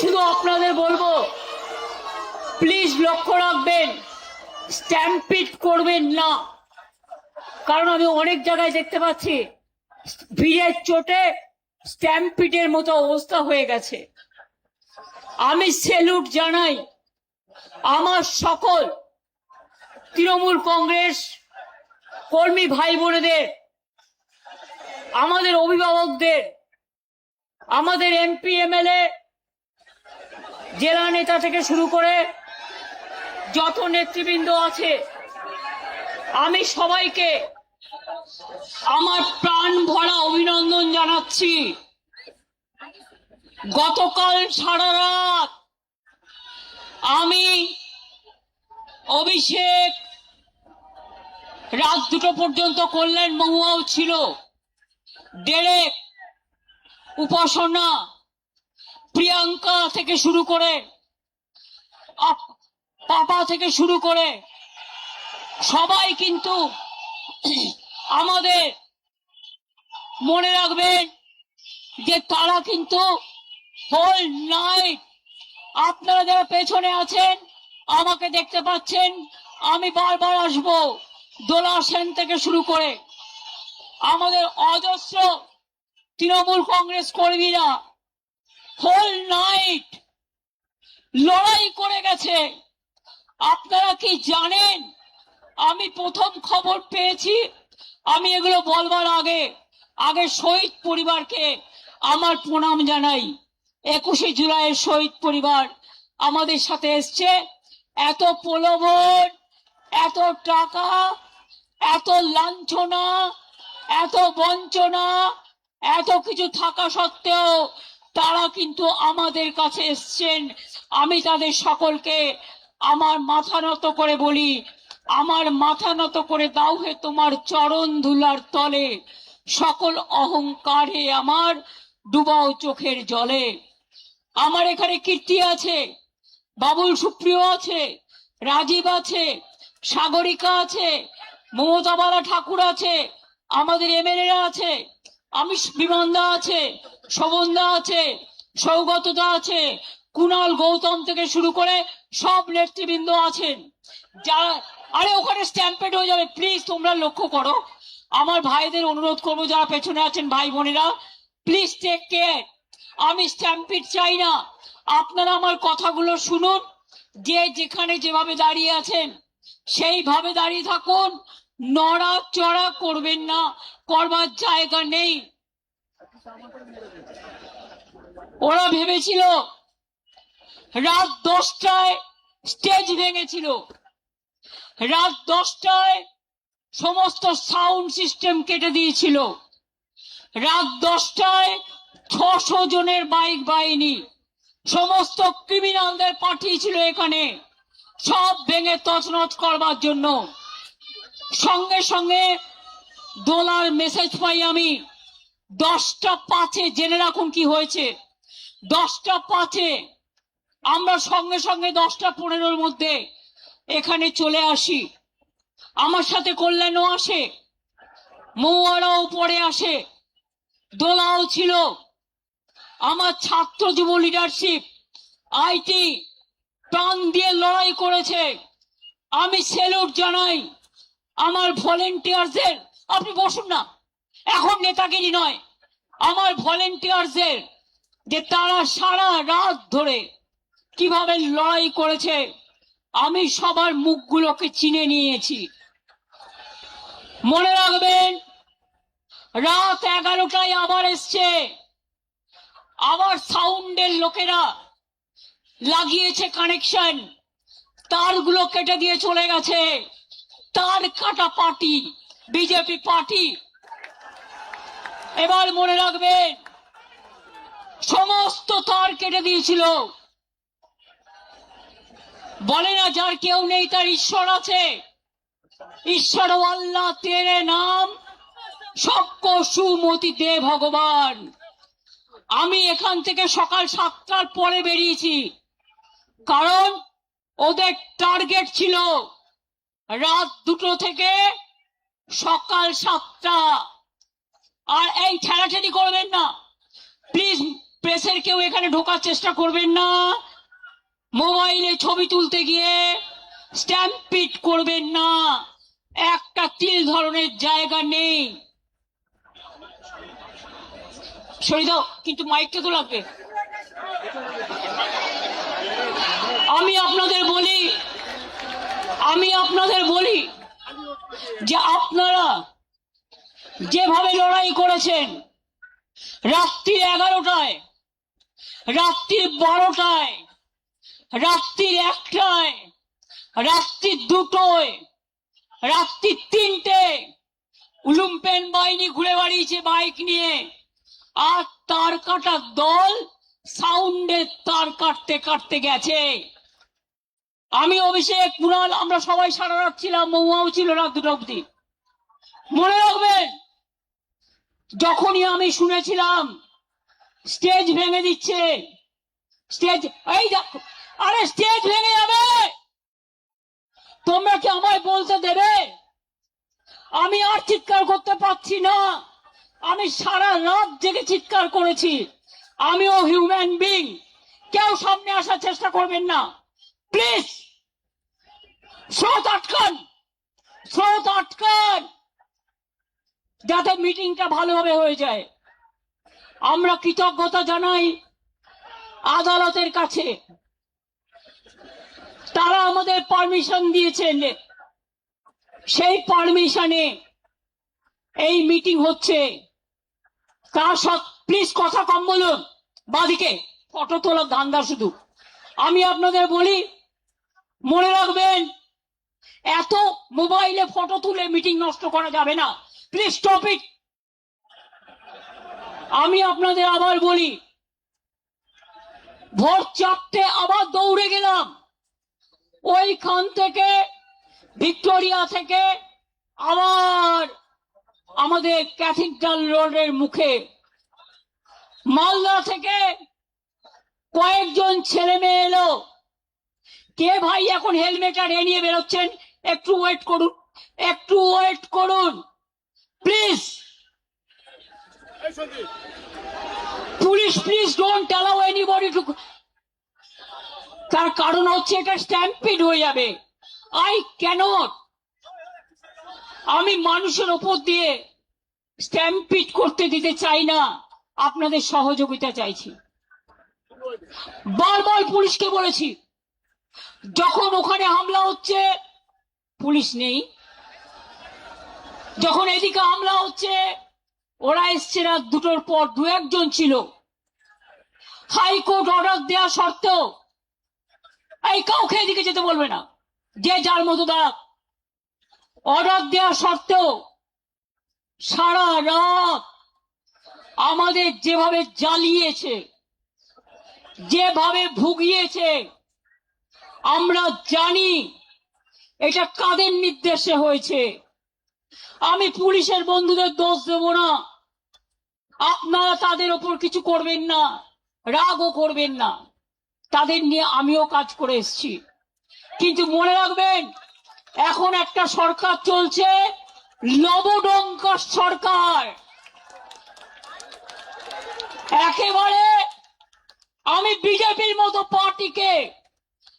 শুধু আপনাদের বলবো, প্লিজ লক্ষ্য রাখবেন, স্ট্যাম্পিড করবেন না। কারণ আমি অনেক জায়গায় দেখতে পাচ্ছি ভিড়ের চোটে স্ট্যাম্পিডের মতো অবস্থা হয়ে গেছে। আমি স্যালুট জানাই আমার সকল তৃণমূল কংগ্রেস কর্মী ভাই বোনেদের, আমাদের অভিভাবকদের, আমাদের এমপি এমএলএ, জেলা নেতা থেকে শুরু করে যত নেতৃবৃন্দ আছে, আমি সবাইকে আমার প্রাণ ভরা অভিনন্দন জানাচ্ছি। গতকাল সারা রাত আমি, অভিষেক, রাত 2টো পর্যন্ত কল্যাণ মহুয়াও ছিল, ডেরেক, উপাসনা, প্রিয়াঙ্কা থেকে শুরু করে পাপা থেকে শুরু করে সবাই কিন্তু আমাদের, মনে রাখবেন যে তারা কিন্তু হোল নাইট, আপনারা যারা পেছনে আছেন আমাকে দেখতে পাচ্ছেন, আমি বারবার আসব, দোলা সেন থেকে শুরু করে আমাদের অজস্র তৃণমূল কংগ্রেস কর্মীরা হোল নাইট লড়াই করে গেছে। আপনারা কি জানেন, আমি প্রথম খবর পেয়েছি, আমি এগুলো বলবার আগে শহীদ পরিবারকে আমার প্রণাম জানাই। 21শে জুলাইয়ের শহীদ পরিবার আমাদের সাথে এসছে। এত প্রলোভন, এত টাকা, এত লাঞ্ছনা, এত বঞ্চনা, এত কিছু থাকা সত্ত্বেও তারা কিন্তু আমাদের কাছে এসছেন। আমি তাদের সকলকে আমার মাথা নত করে বলি, আমার মাথা নত করে দাও হে তোমার চরণ ধুলার তলে, সকল অহংকারে আমার ডুবাও চোখের জলে। আমার এখানে কীর্তি আছে, বাবুল সুপ্রিয় আছে, রাজীব আছে, সাগরিকা আছে, মমতাবালা ঠাকুর আছে, আমাদের এমএলএরা আছে, আমি বিমানদা আছে, শোভনদা আছে, সৌগতদা আছে, কুণাল গৌতম থেকে শুরু করে সব নেতৃবৃন্দ আছেন। যারা, আরে ওখানে স্ট্যাম্পেড হয়ে যাবে, প্লিজ তোমরা লক্ষ্য করো। আমার ভাইদের অনুরোধ করবো, যারা পেছনে আছেন ভাই বোনেরা, প্লিজ টেক কেয়ার। আমি স্ট্যাম্পিড চাই না। আপনারা আমার কথাগুলো শুনুন, যে যেখানে যেভাবে দাঁড়িয়ে আছেন সেইভাবে দাঁড়িয়ে থাকুন, নড়াচড়া করবেন না, করবার জায়গা নেই। ওরা ভেবেছিল রাত 10টায় স্টেজ ভেঙেছিল, রাত 10টায় সমস্ত সাউন্ড সিস্টেম কেটে দিয়েছিল, রাত 10টায় 600 জনের বাইক বাহিনী সমস্ত ক্রিমিনালদের পাঠিয়েছিল এখানে, সব ভেঙে তছনছ করবার জন্য। সঙ্গে সঙ্গে দোলার মেসেজ পাই আমি 10টা 5-এ, জেনে রাখুন কি হয়েছে। 10টা 5-এ আমরা সঙ্গে সঙ্গে 10টা 15-র মধ্যে এখানে চলে আসি। আমার সাথে কল্যাণও আসে, মৌয়ারাও পরে আসে, দোলাও ছিল, আমার ছাত্র যুব লিডারশিপ আইটি প্রাণ দিয়ে লড়াই করেছে। আমি স্যালুট জানাই আমার ভলেন্টিয়ারদের। আপনি বসুন না, এখন নেতাগিরি নয়, আমার ভলেন্টিয়ারদের, যে তারা সারা রাত ধরে কিভাবে লড়াই করেছে। আমি সবার মুখগুলোকে চিনে নিয়েছি। মনে রাখবেন, রাত 11টায় আবার এসছে, আবার সাউন্ডের লোকেরা লাগিয়েছে কানেকশন, তারগুলো কেটে দিয়ে চলে গেছে। তার কাটা পার্টি বিজেপি পার্টি। এবার মনে রাখবেন, সমস্ত তার কেটে দিয়েছিল। বলে না যার কেউ নেই তার ঈশ্বর আছে। ঈশ্বর আল্লাহ তেরে নাম সবকো সুমতি দে ভগবান। আমি এখান থেকে সকাল 7টার পরে বেরিয়েছি, কারণ ওদের টার্গেট ছিল রাত 2টো থেকে সকাল 7টা। আর এই ঠেলাঠেলি করবেন না প্লিজ, প্রেসের কেউ এখানে ঢোকার চেষ্টা করবেন না। মোবাইলে ছবি তুলতে গিয়ে স্ট্যাম্পিট করবেন না, একটা তিল ধরনের জায়গা নেই। সরিয়ে দাও, কিন্তু মাইকটা তো লাগবে। আমি আপনাদের বলি যে আপনারা যেভাবে লড়াই করেছেন, রাত্রি 11টায়, রাত্রি 12টায়, রাত্রি 1টায়, রাত্রি 2টোয়, রাত্রি 3টে লুম্পেন বাহিনী ঘুরে বেড়িয়েছে বাইক নিয়ে, আর তার কাটার দল সাউন্ডের তার কাটতে কাটতে গেছে। আমি, অভিষেক, কুণাল, আমরা সবাই সারা রাত ছিলাম, মহুয়াও ছিল রাত 2টা অবধি। মনে রাখবেন, যখনই আমি শুনেছিলাম স্টেজ ভেঙে দিচ্ছে, আরে স্টেজ ভেঙে যাবে, তোমরা কি আমায় বলতে দেবে? আমি আর চিৎকার করতে পারছি না। আমি সারা রাত জেগে চিৎকার করেছি। আমিও হিউম্যান বিং। কেউ সামনে আসার চেষ্টা করবেন না প্লিজ। স্রোত আটকান, যাতে মিটিংটা ভালোভাবে হয়ে যায়। আমরা কৃতজ্ঞতা জানাই আদালতের কাছে, তারা আমাদের পারমিশন দিয়েছেন, সেই পারমিশনে এই মিটিং হচ্ছে। তার প্লিজ কথা কম বলুন, বাদিকে ফটো তোলার ধান্দা শুধু। আমি আপনাদের বলি, মনে রাখবেন, এত মোবাইলে ফটো তুলে মিটিং নষ্ট করা যাবে না, প্লিজ স্টপ ইট। আমি আপনাদের আবার বলি, ভোর 4টে আবার দৌড়ে গেলাম, ওইখান থেকে ভিক্টোরিয়া থেকে আবার আমাদের ক্যাথিড্রাল রোডের মুখে, মালদা থেকে কয়েকজন ছেলে মেয়ে এলো। কে ভাই এখন হেলমেট আর নিয়ে বেরোচ্ছেন? একটু ওয়েট করুন please. Police, please don't allow anybody to. তার কারণ হচ্ছে এটা স্ট্যাম্পিড হয়ে যাবে। I cannot. আমি মানুষের ওপর দিয়ে স্ট্যাম্পিড করতে দিতে চাই না, আপনাদের সহযোগিতা চাইছি। বারবার পুলিশকে বলেছি, যখন ওখানে হামলা হচ্ছে পুলিশ নেই, যখন এদিকে হামলা হচ্ছে ওরা এসছে রাত 2টোর পর, 2-1জন ছিল। হাইকোর্ট অর্ডার দেওয়া সত্ত্বেও এই কাউকে এদিকে যেতে বলবে না, যে যার মতো দাঁড়াক। অর্ডার দেওয়া সত্ত্বেও সারা রাত আমাদের যেভাবে জ্বালিয়েছে, যেভাবে ভুগিয়েছে, আমরা জানি এটা কাদের নির্দেশে হয়েছে। আমি পুলিশের বন্ধুদের দোষ দেব না, আপনারা তাদের ওপর কিছু করবেন না, রাগও করবেন না, তাদের নিয়ে আমিও কাজ করে এসেছি। কিন্তু মনে রাখবেন, এখন একটা সরকার চলছে, লবডঙ্কা সরকার। একেবারে আমি বিজেপির মতো পার্টিকে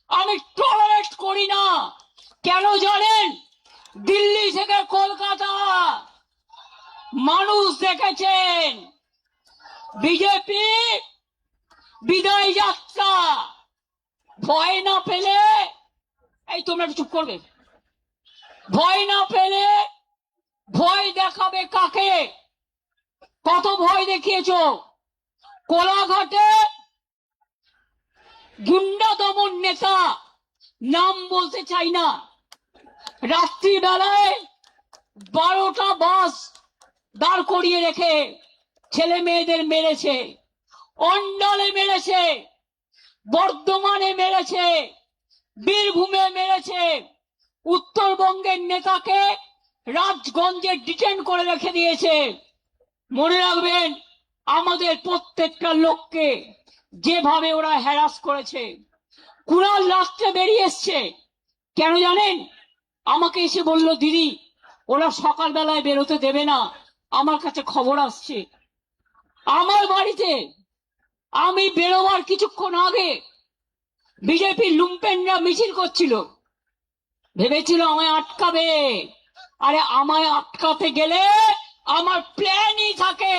আমি টলারেট করি না। কেন জানেন? দিল্লি থেকে কলকাতা মানুষ দেখেছেন বিজেপি বিদায় যাত্রা। ভয় না পেলে, এই তোমরা একটু চুপ করবে, ভয় না পেলে ভয় দেখাবে কাকে? কত ভয় দেখিয়েছ? কোলাঘাটে গুন্ডা দমন নেতা, নাম বলতে চাই না, রাত্রিবেলায় 12টা বাস দাঁড় করিয়ে রেখে ছেলে মেয়েদের মেরেছে। অন্ডালে মেরেছে, বর্ধমানে মেরেছে, বীরভূমে মেরেছে। উত্তরবঙ্গের নেতাকে রাজগঞ্জে ডিটেন করে রেখে দিয়েছে। মনে রাখবেন, আমাদের প্রত্যেকটা লোককে যেভাবে ওরা হ্যারাস করেছে। কুণাল রাত্রে বেরিয়ে এসছে, কেন জানেন? আমাকে এসে বলল, দিদি ওরা সকালবেলায় বেরোতে দেবে না, আমার কাছে খবর আসছে। আমার বাড়িতে আমি বেরোবার কিছুক্ষণ আগে বিজেপি লুম্পেনরা মিছিল করছিল, ভেবেছিল আমায় আটকাবে। আরে আমায় আটকাতে গেলে আমার প্ল্যানই থাকে,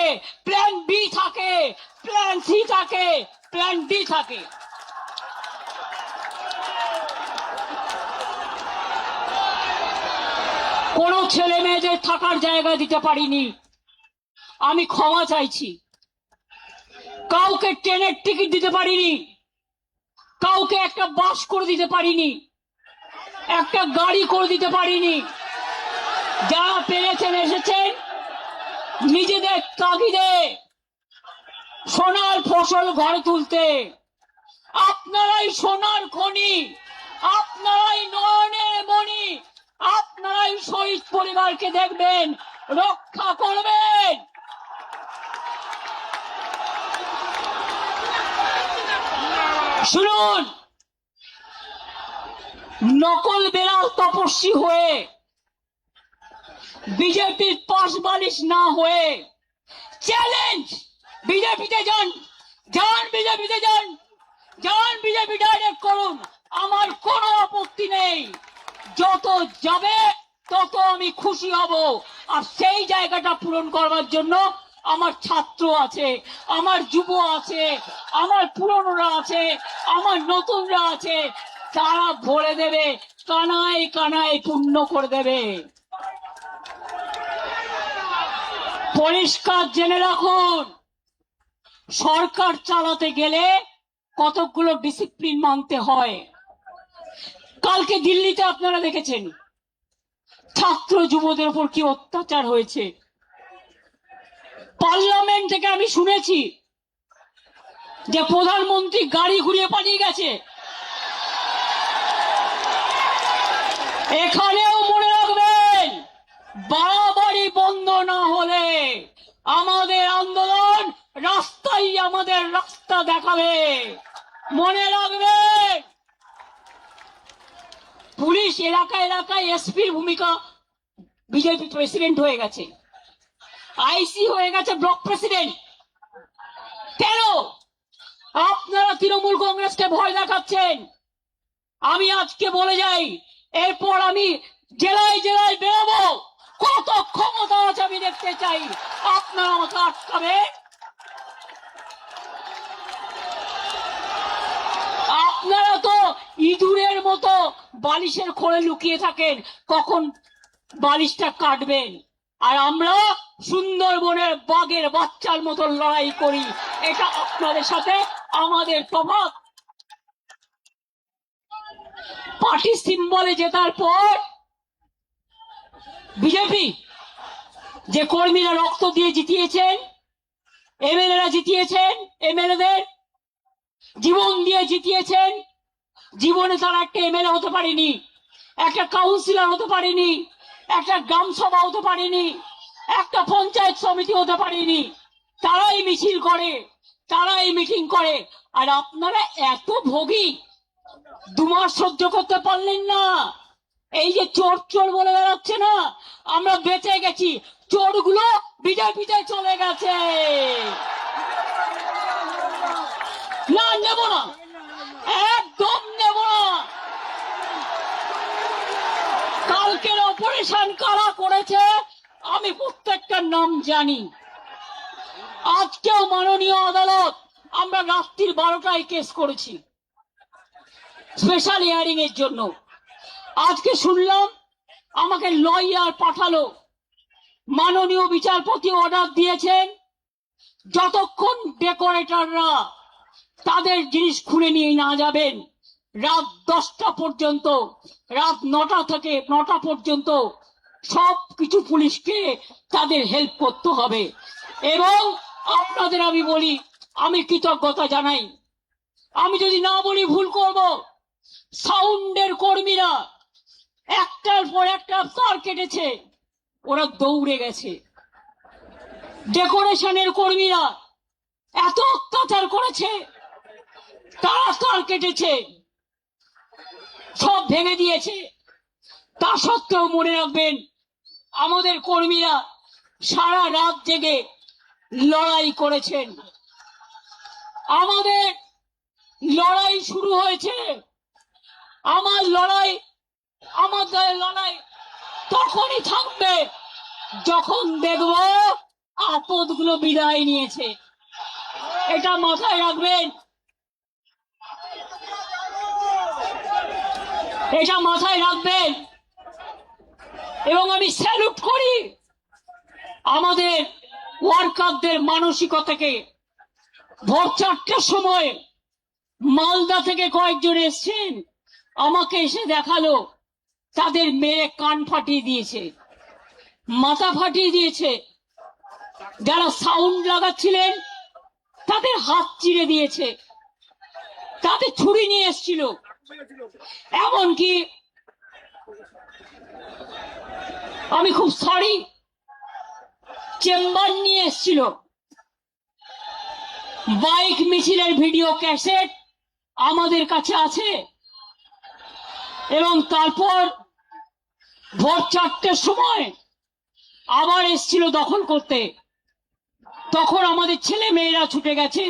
প্ল্যান বি থাকে, প্ল্যান সি থাকে, প্ল্যান ডি থাকে। কোন ছেলে মেয়েদের থাকার জায়গা দিতে পারিনি, আমি ক্ষমা চাইছি। কাউকে ট্রেনের টিকিট দিতে পারিনি, কাউকে একটা বাস করে দিতে পারিনি, একটা গাড়ি করে দিতে পারিনি। যারা পেরেছেন এসেছেন নিজেদের তাগিদে সোনার ফসল ঘরে তুলতে। আপনারাই সোনার খনি, আপনারাই নয়নের মণি, আপনারাই শহীদ পরিবারকে দেখবেন, রক্ষা করবেন। শুনুন, নকল বেড়াল তপস্বী হয়ে বিজেপির পাশ বালিশ না হয়ে চ্যালেঞ্জ, বিজেপিতে যান, যান বিজেপিতে যান, যান বিজেপি ডাইরেক্ট করুন, আমার কোনো আপত্তি নেই। যত যাবে তত আমি খুশি হব। আর সেই জায়গাটা পূরণ করবার জন্য আমার ছাত্র আছে, আমার যুব আছে, আমার পুরনোরা আছে, আমার নতুনরা আছে, তারা ভরে দেবে, কানায় কানায় পূর্ণ করে দেবে। পরিষ্কার জেনে রাখুন, সরকার চালাতে গেলে কতগুলো ডিসিপ্লিন মানতে হয়। কালকে দিল্লিতে আপনারা দেখেছেন ছাত্র যুবদের উপর কি অত্যাচার হয়েছে। পার্লামেন্ট থেকে আমি শুনেছি যে প্রধানমন্ত্রী গাড়ি ঘুরিয়ে পালিয়ে গেছে। এখানেও মনে রাখবেন, বাড়াবাড়ি বন্ধ না হলে আমাদের আন্দোলন রাস্তায় আমাদের রাস্তা দেখাবে। মনে রাখবেন, পুলিশ এলাকায় এলাকায় এসপির ভূমিকা, বিজেপি প্রেসিডেন্ট হয়ে গেছে, আইসি হয়ে গেছে ব্লক প্রেসিডেন্ট। কেন আপনারা তৃণমূল কংগ্রেসকে ভয় দেখাচ্ছেন? আমি আজকে বলে যাই, এরপর আমি জেলায় জেলায় বেরোবো, কত ক্ষমতা আছে আমি দেখতে চাই। আপনারা আমাকে আটকাবে? আপনারা তো ইঁদুরের মতো বালিশের খোলে লুকিয়ে থাকেন, কখন বালিশটা কাটবেন। আর আমরা সুন্দরবনের বাঘের বাচ্চার মতো লড়াই করি। এটা আপনাদের সাথে আমাদের তফাৎ। পার্টি সিম্বলে জেতার পর বিজেপি যে কর্মীরা রক্ত দিয়ে জিতিয়েছেন, এমএলএরা জিতিয়েছেন, এমএলএদের জীবন দিয়ে জিতিয়েছেন, জীবনে তারা একটা এমএলএ হতে পারেনি, একটা কাউন্সিলর হতে পারেনি, একটা গ্রাম সভা হতে পারেনি, একটা পঞ্চায়েত সমিতি হতে পারেনি। তারাই মিছিল করে, তারাই মিটিং করে। আর আপনারা এত ভোগী, 2 মাস সহ্য করতে পারলেন না। এই যে চোর চোর বলে বেড়াচ্ছে না, আমরা বেঁচে গেছি, চোরগুলো বিজেপিতে চলে গেছে। না, নেব না, একদম নেব না। কালকের অপারেশন কারা করেছে আমি প্রত্যেকটার নাম জানি। আজকেও মাননীয় আদালত, আমরা রাত্রির 12টায় কেস করেছি স্পেশাল হিয়ারিং এর জন্য। আজকে শুনলাম আমাকে লয়ার পাঠালো, মাননীয় বিচারপতি অর্ডার দিয়েছেন যতক্ষণ ডেকোরেটররা তাদের জিনিস খুলে নিয়ে না যাবেন, রাত 10টা পর্যন্ত, রাত 9টা থেকে 9টা পর্যন্ত সব কিছু পুলিশকে তাদের হেল্প করতে হবে। এবং আপনাদের আমি বলি, আমি কৃতজ্ঞতা জানাই, আমি যদি না বলি ভুল করব। সাউন্ডের কর্মীরা একটার পর একটা তার কেটেছে, ওরা দৌড়ে গেছে। ডেকোরেশনের কর্মীরা এত অত্যাচার করেছে, তারা তার কেটেছে, সব ভেঙে দিয়েছে। তা সত্ত্বেও মনে রাখবেন, আমাদের কর্মীরা সারা রাত জেগে লড়াই করেছেন। আমাদের লড়াই শুরু হয়েছে। আমার লড়াই, আমাদের লড়াই তখনই থাকবে যখন দেখব আপদগুলো বিদায় নিয়েছে। এটা মাথায় রাখবেন, এটা মাথায় রাখবেন। এবং আমি স্যালুট করি আমাদের ওয়ার্কারদের মানসিকতাকে। ভোর 4টার সময় মালদা থেকে কয়েকজন এসছেন, আমাকে এসে দেখালো তাদের মেয়ে কান ফাটিয়ে দিয়েছে, মাথা ফাটিয়ে দিয়েছে। যারা সাউন্ড লাগাচ্ছিলেন তাদের হাত চিরে দিয়েছে, তাদের ছুরি নিয়ে এসছিল, এমনকি আমি খুব সরি চেম্বার নিয়ে এসছিল। বাইক মিছিলের ভিডিও ক্যাসেট আমাদের কাছে আছে। এবং তারপর ভোর 4টার সময় আবার এসছিল দখল করতে। তখন আমাদের ছেলে মেয়েরা ছুটে গেছে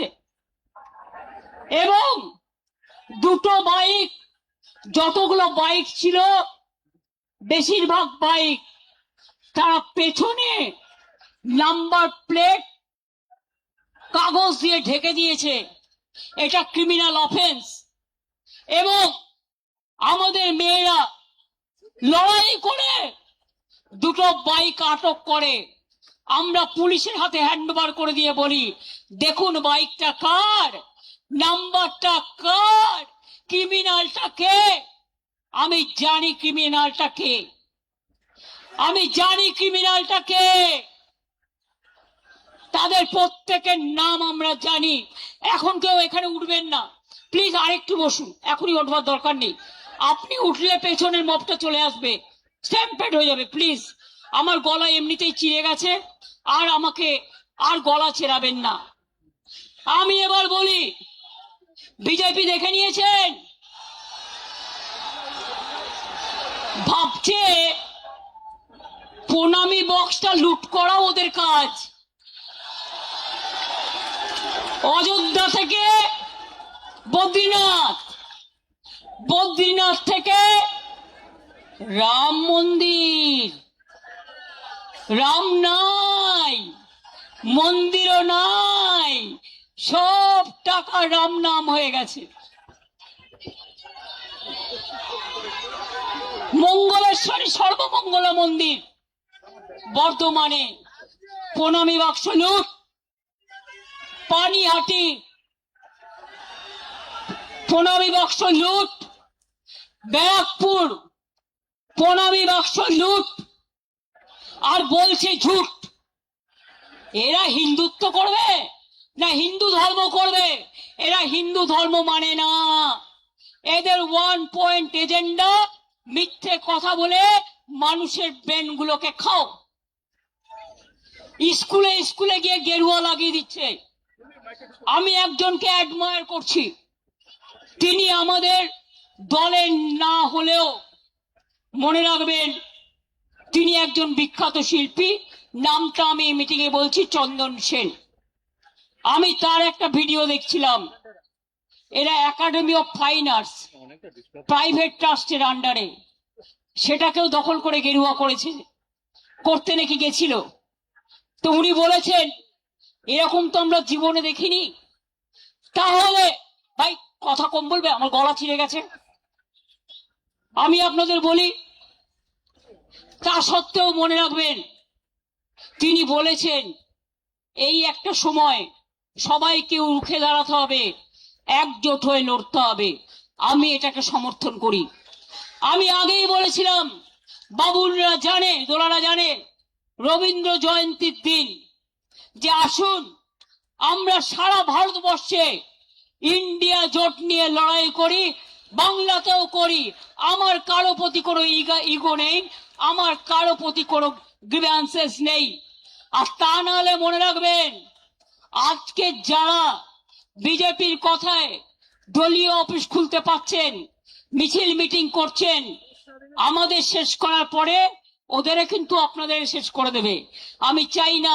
এবং দুটো বাইক, যতগুলো বাইক ছিল বেশিরভাগ বাইক তারা পেছনে নাম্বার প্লেট কাগজ দিয়ে ঢেকে দিয়েছে। এটা ক্রিমিনাল অফেন্স। এবং আমাদের মেয়েরা লড়াই করে দুটো বাইক আটক করে। আমরা পুলিশের হাতে হ্যান্ডওভার করে দিয়ে বলি, দেখুন বাইকটা কার, নাম্বারটা কার, ক্রিমিনালটা কে। আমি জানি ক্রিমিনালটা কে, আমি জানি ক্রিমিনালটা কে। তাদের প্রত্যেকের নাম আমরা জানি। এখন কেউ এখানে উঠবেন না প্লিজ, আরেকটু বসুন, এখনই উঠবার দরকার নেই। আপনি উঠলে পেছনের মবটা চলে আসবে, স্ট্যাম্পেড হয়ে যাবে। প্লিজ, আমার গলা এমনিতেই চিড়ে গেছে, আর আমাকে আর গলা ছেড়াবেন না। আমি এবার বলি, বিজেপি দেখে নিয়েছেন, ভাবছে প্রণামী বক্সটা লুট করা ওদের কাজ। অযোধ্যা থেকে বদ্রীনাথ, বদ্রীনাথ থেকে রাম মন্দির, রাম নাই, মন্দিরও নাই, সব টাকা রাম নাম হয়ে গেছে। মঙ্গলেশ্বরী সর্বমঙ্গলা মন্দির বর্ধমানে প্রণামী বাক্স লুট, পানিহাটি প্রণামী বাক্স লুট, ব্যারাকপুর প্রণামী বাক্স লুট, আর বলছে ঝুট। এরা হিন্দুত্ব করবে না হিন্দু ধর্ম করবে? এরা হিন্দু ধর্ম মানে না। এদের 1 পয়েন্ট এজেন্ডা, মিথ্যে কথা বলে মানুষের ব্রেন গুলোকে খাও। স্কুলে স্কুলে গিয়ে গেরুয়া লাগিয়ে দিচ্ছে। আমি একজনকে অ্যাডমায়ার করছি, তিনি আমাদের দলের না হলেও মনে রাখবেন তিনি একজন বিখ্যাত শিল্পী। নামটা আমি মিটিং এ বলছি, চন্দন সেন। আমি তার একটা ভিডিও দেখছিলাম। এরা academy of fine arts private ট্রাস্টের আন্ডারে, সেটাকেও দখল করে গেরুয়া করেছে, করতে নাকি গেছিল। তো উনি বলেছেন এরকম তো আমরা জীবনে দেখিনি। তাহলে ভাই কথা কম বলবে, আমার গলা ছিঁড়ে গেছে। আমি আপনাদের বলি, তা সত্ত্বেও মনে রাখবেন তিনি বলেছেন এই একটা সময় সবাইকে রুখে দাঁড়াতে হবে, একজোট হয়ে লড়তে হবে। আমি এটাকে সমর্থন করি। আমি আগেই বলেছিলাম, বাবুলরা জানে, দোলারা জানে, রবীন্দ্র জয়ন্তীর দিন যে আসুন আমরা সারা ভারতবর্ষে ইন্ডিয়া জোট নিয়ে লড়াই করি, বাংলাতেও করি। আমার কারো প্রতি কোনো ইগো নেই, আমার কারো প্রতি কোনো গ্রিভ্যান্সেস নেই। আর তা নাহলে মনে রাখবেন, আজকে যারা বিজেপির কথায় দলীয় অফিস খুলতে পারছেন, মিছিল মিটিং করছেন, আমাদের শেষ করার পরে ওদের কিন্তু আপনাদের শেষ করে দেবে। আমি চাই না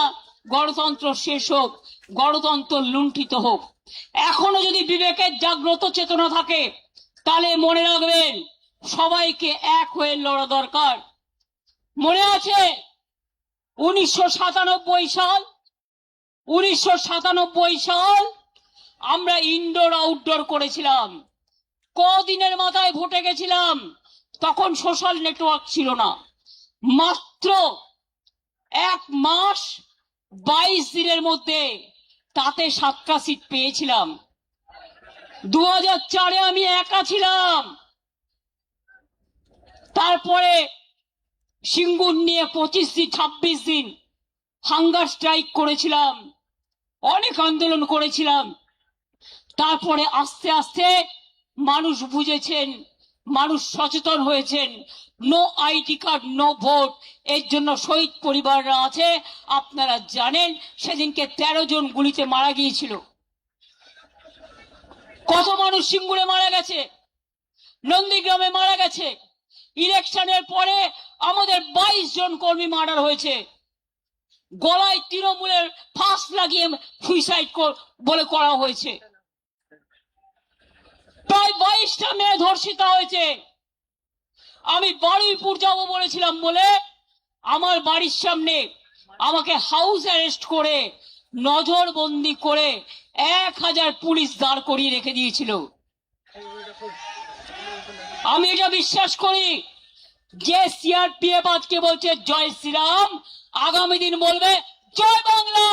গণতন্ত্র শেষ হোক, গণতন্ত্র লুণ্ঠিত হোক। এখনো যদি বিবেকের জাগ্রত চেতনা থাকে তাহলে মনে রাখবেন সবাইকে এক হয়ে লড়া দরকার। মনে আছে 1997 সাল আমরা ইনডোর আউটডোর করেছিলাম। কদিনের মাথায় ভোটে গেছিলাম, তখন সোশ্যাল নেটওয়ার্ক ছিল না। মাত্র 1 মাস 22 দিনের মধ্যে তাতে 7টা সিট পেয়েছিলাম। 2004-এ আমি একা ছিলাম। তারপরে সিঙ্গুর নিয়ে 26 দিন হাঙ্গার স্ট্রাইক করেছিলাম, অনেক আন্দোলন করেছিলাম। তারপরে আস্তে আস্তে মানুষ বুঝেছেন, মানুষ সচেতন হয়েছেন। No ID card no vote, এর জন্য শহীদ পরিবাররা আছে। আপনারা জানেন সেদিনকে 13 জন গুলিতে মারা গিয়েছিল। কত মানুষ সিঙ্গুরে মারা গেছে, নন্দীগ্রামে মারা গেছে। ইলেকশনের পরে আমাদের 22 জন কর্মী মার্ডার হয়েছে। গলায় তৃণমূলের ফাঁস লাগিয়ে সুইসাইড বলে করা হয়েছে। প্রায় 22টা মেয়ে ধর্ষিতা হয়েছে। আমি বারুইপুর যাব বলেছিলাম বলে আমার বাড়ির সামনে আমাকে হাউস অ্যারেস্ট করে নজরবন্দি করে 1000 পুলিশ দাঁড় করিয়ে রেখে দিয়েছিল। আমি এটা বিশ্বাস করি যে সিআরপিএফ আজকে বলছে জয় শ্রীরাম, আগামী দিন বলবে জয় বাংলা,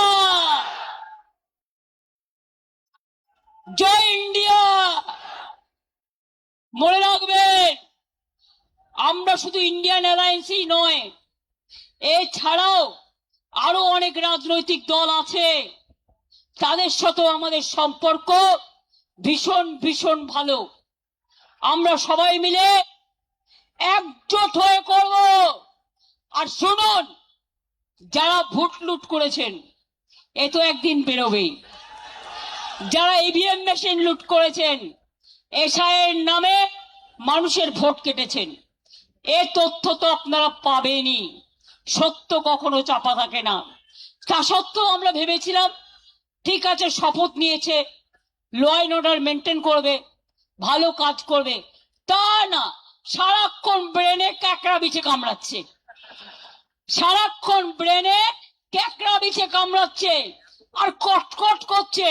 জয় ইন্ডিয়া। মনে রাখবেন আমরা শুধু ইন্ডিয়ান অ্যালায়েন্সই নয়, এছাড়াও আরো অনেক রাজনৈতিক দল আছে, তাদের সাথেও আমাদের সম্পর্ক ভীষণ ভীষণ ভালো। আমরা সবাই মিলে একজোট হয়ে করব। আর শুনুন, যারা ভোট লুট করেছেন এ তো একদিন বেরোবেই। যারা ইভিএম মেশিন লুট করেছেন, এসআইয়ের নামে মানুষের ভোট কেটেছেন, এ তথ্য তো আপনারা পাবেনই। সত্য কখনো চাপা থাকে না। তা সত্ত্বেও আমরা ভেবেছিলাম ঠিক আছে, শপথ নিয়েছে, ল অ্যান্ড অর্ডার মেনটেন করবে, ভালো কাজ করবে। তা না, সারাক্ষণ ব্রেনে ক্যাকড়া বিছে কামড়াচ্ছে, সারাক্ষণ ব্রেনে ক্যাকড়া বিছে কামড়াচ্ছে, আর কটকট করছে,